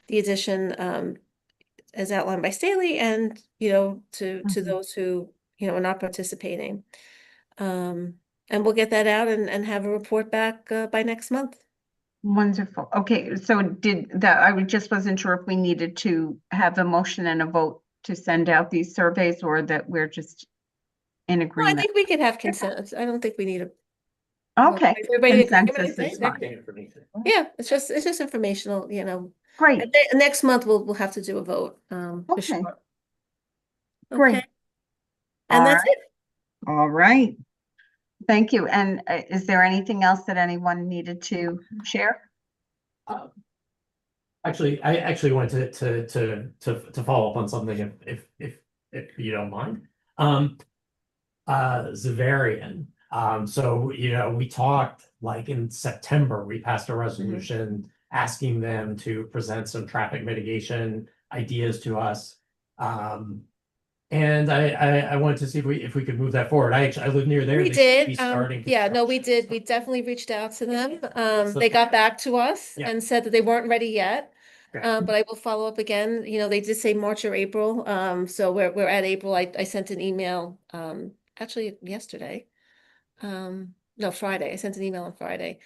[SPEAKER 1] addition as outlined by Staley and, to those who, are not participating. And we'll get that out and have a report back by next month.
[SPEAKER 3] Wonderful. Okay, so just wasn't sure if we needed to have a motion and a vote to send out these surveys or that we're just in
[SPEAKER 1] Well, I
[SPEAKER 3] agreement.
[SPEAKER 1] think we could have consensus. I don't think we need a.
[SPEAKER 3] Okay,
[SPEAKER 1] Everybody agree?
[SPEAKER 3] consensus is fine.
[SPEAKER 1] Yeah, it's just informational,
[SPEAKER 3] Great,
[SPEAKER 1] Next month we'll have to do a vote, for
[SPEAKER 3] Okay.
[SPEAKER 1] sure.
[SPEAKER 3] great.
[SPEAKER 1] Okay. And
[SPEAKER 3] All
[SPEAKER 1] that's
[SPEAKER 3] right.
[SPEAKER 1] it.
[SPEAKER 3] All right. Thank you. And is there anything else that anyone needed to share?
[SPEAKER 11] Actually, I actually wanted to follow up on something if you don't mind. Zavarian. So we talked like in September, we passed a resolution asking them to present some traffic mitigation ideas to us. And I wanted to see if we could move that forward. I live near there.
[SPEAKER 1] We
[SPEAKER 11] They should be
[SPEAKER 1] did,
[SPEAKER 11] starting
[SPEAKER 1] yeah, no, we did.
[SPEAKER 11] construction.
[SPEAKER 1] We definitely reached out to them. They got back to us
[SPEAKER 11] Yeah.
[SPEAKER 1] and said that they weren't ready yet.
[SPEAKER 11] Okay.
[SPEAKER 1] But I will follow up again. They did say March or April. So we're at April. I sent an email, actually yesterday. No, Friday. I sent an email on Friday.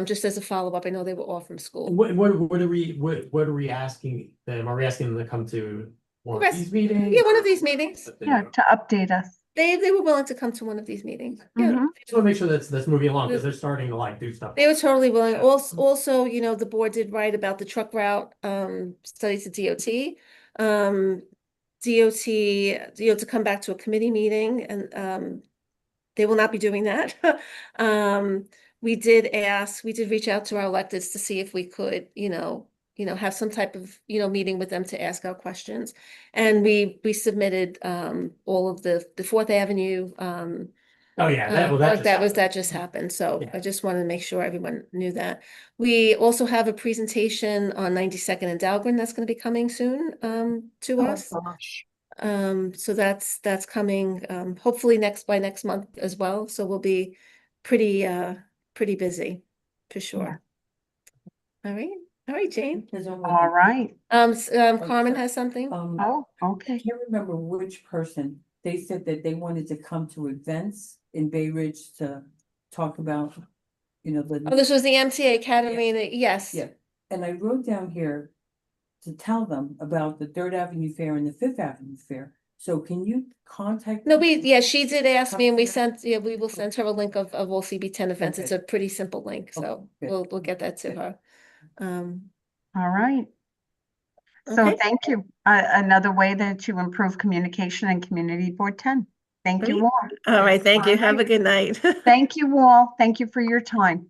[SPEAKER 1] Just as a follow-up. I know they were off from school.
[SPEAKER 11] What are we asking them? Are we asking them to come to one of these meetings?
[SPEAKER 1] Yeah, one of these meetings.
[SPEAKER 3] Yeah, to update us.
[SPEAKER 1] They were willing to come to one of these meetings. Yeah.
[SPEAKER 11] Just want to make sure that's moving along because they're starting to like do stuff.
[SPEAKER 1] They were totally willing.
[SPEAKER 11] Yeah.
[SPEAKER 1] Also, the board did write about the truck route studies to DOT. DOT, to come back to a committee meeting and they will not be doing that. We did reach out to our electeds to see if we could, have some type of, meeting with them to ask our questions. And we submitted all of the Fourth Avenue
[SPEAKER 11] Oh yeah,
[SPEAKER 1] that just happened. So
[SPEAKER 11] Yeah.
[SPEAKER 1] I just wanted to make sure everyone knew that. We also have a presentation on 92nd and Dahlgren that's going to be coming soon to us.
[SPEAKER 3] Gosh.
[SPEAKER 1] So that's coming hopefully by next month as well. So we'll be pretty busy for sure. All right, Jane.
[SPEAKER 3] All right.
[SPEAKER 1] Carmen has something.
[SPEAKER 3] Oh,
[SPEAKER 8] I
[SPEAKER 3] okay.
[SPEAKER 8] can't remember which person, they said that they wanted to come to events in Bay Ridge to talk about,
[SPEAKER 1] This was the MTA Academy. Yes.
[SPEAKER 8] Yeah, and I wrote down here to tell them about the Third Avenue Fair and the Fifth Avenue Fair. So can you contact?
[SPEAKER 1] No, she did ask me and we will send her a link of all CB10 events. It's a pretty simple link. So
[SPEAKER 8] Okay.
[SPEAKER 1] we'll get that to her.
[SPEAKER 3] All right. So
[SPEAKER 1] Okay.
[SPEAKER 3] thank you. Another way to improve communication in Community Board 10. Thank you all.
[SPEAKER 1] All right. Thank you. Have a good night.
[SPEAKER 3] Thank you all. Thank you for your time.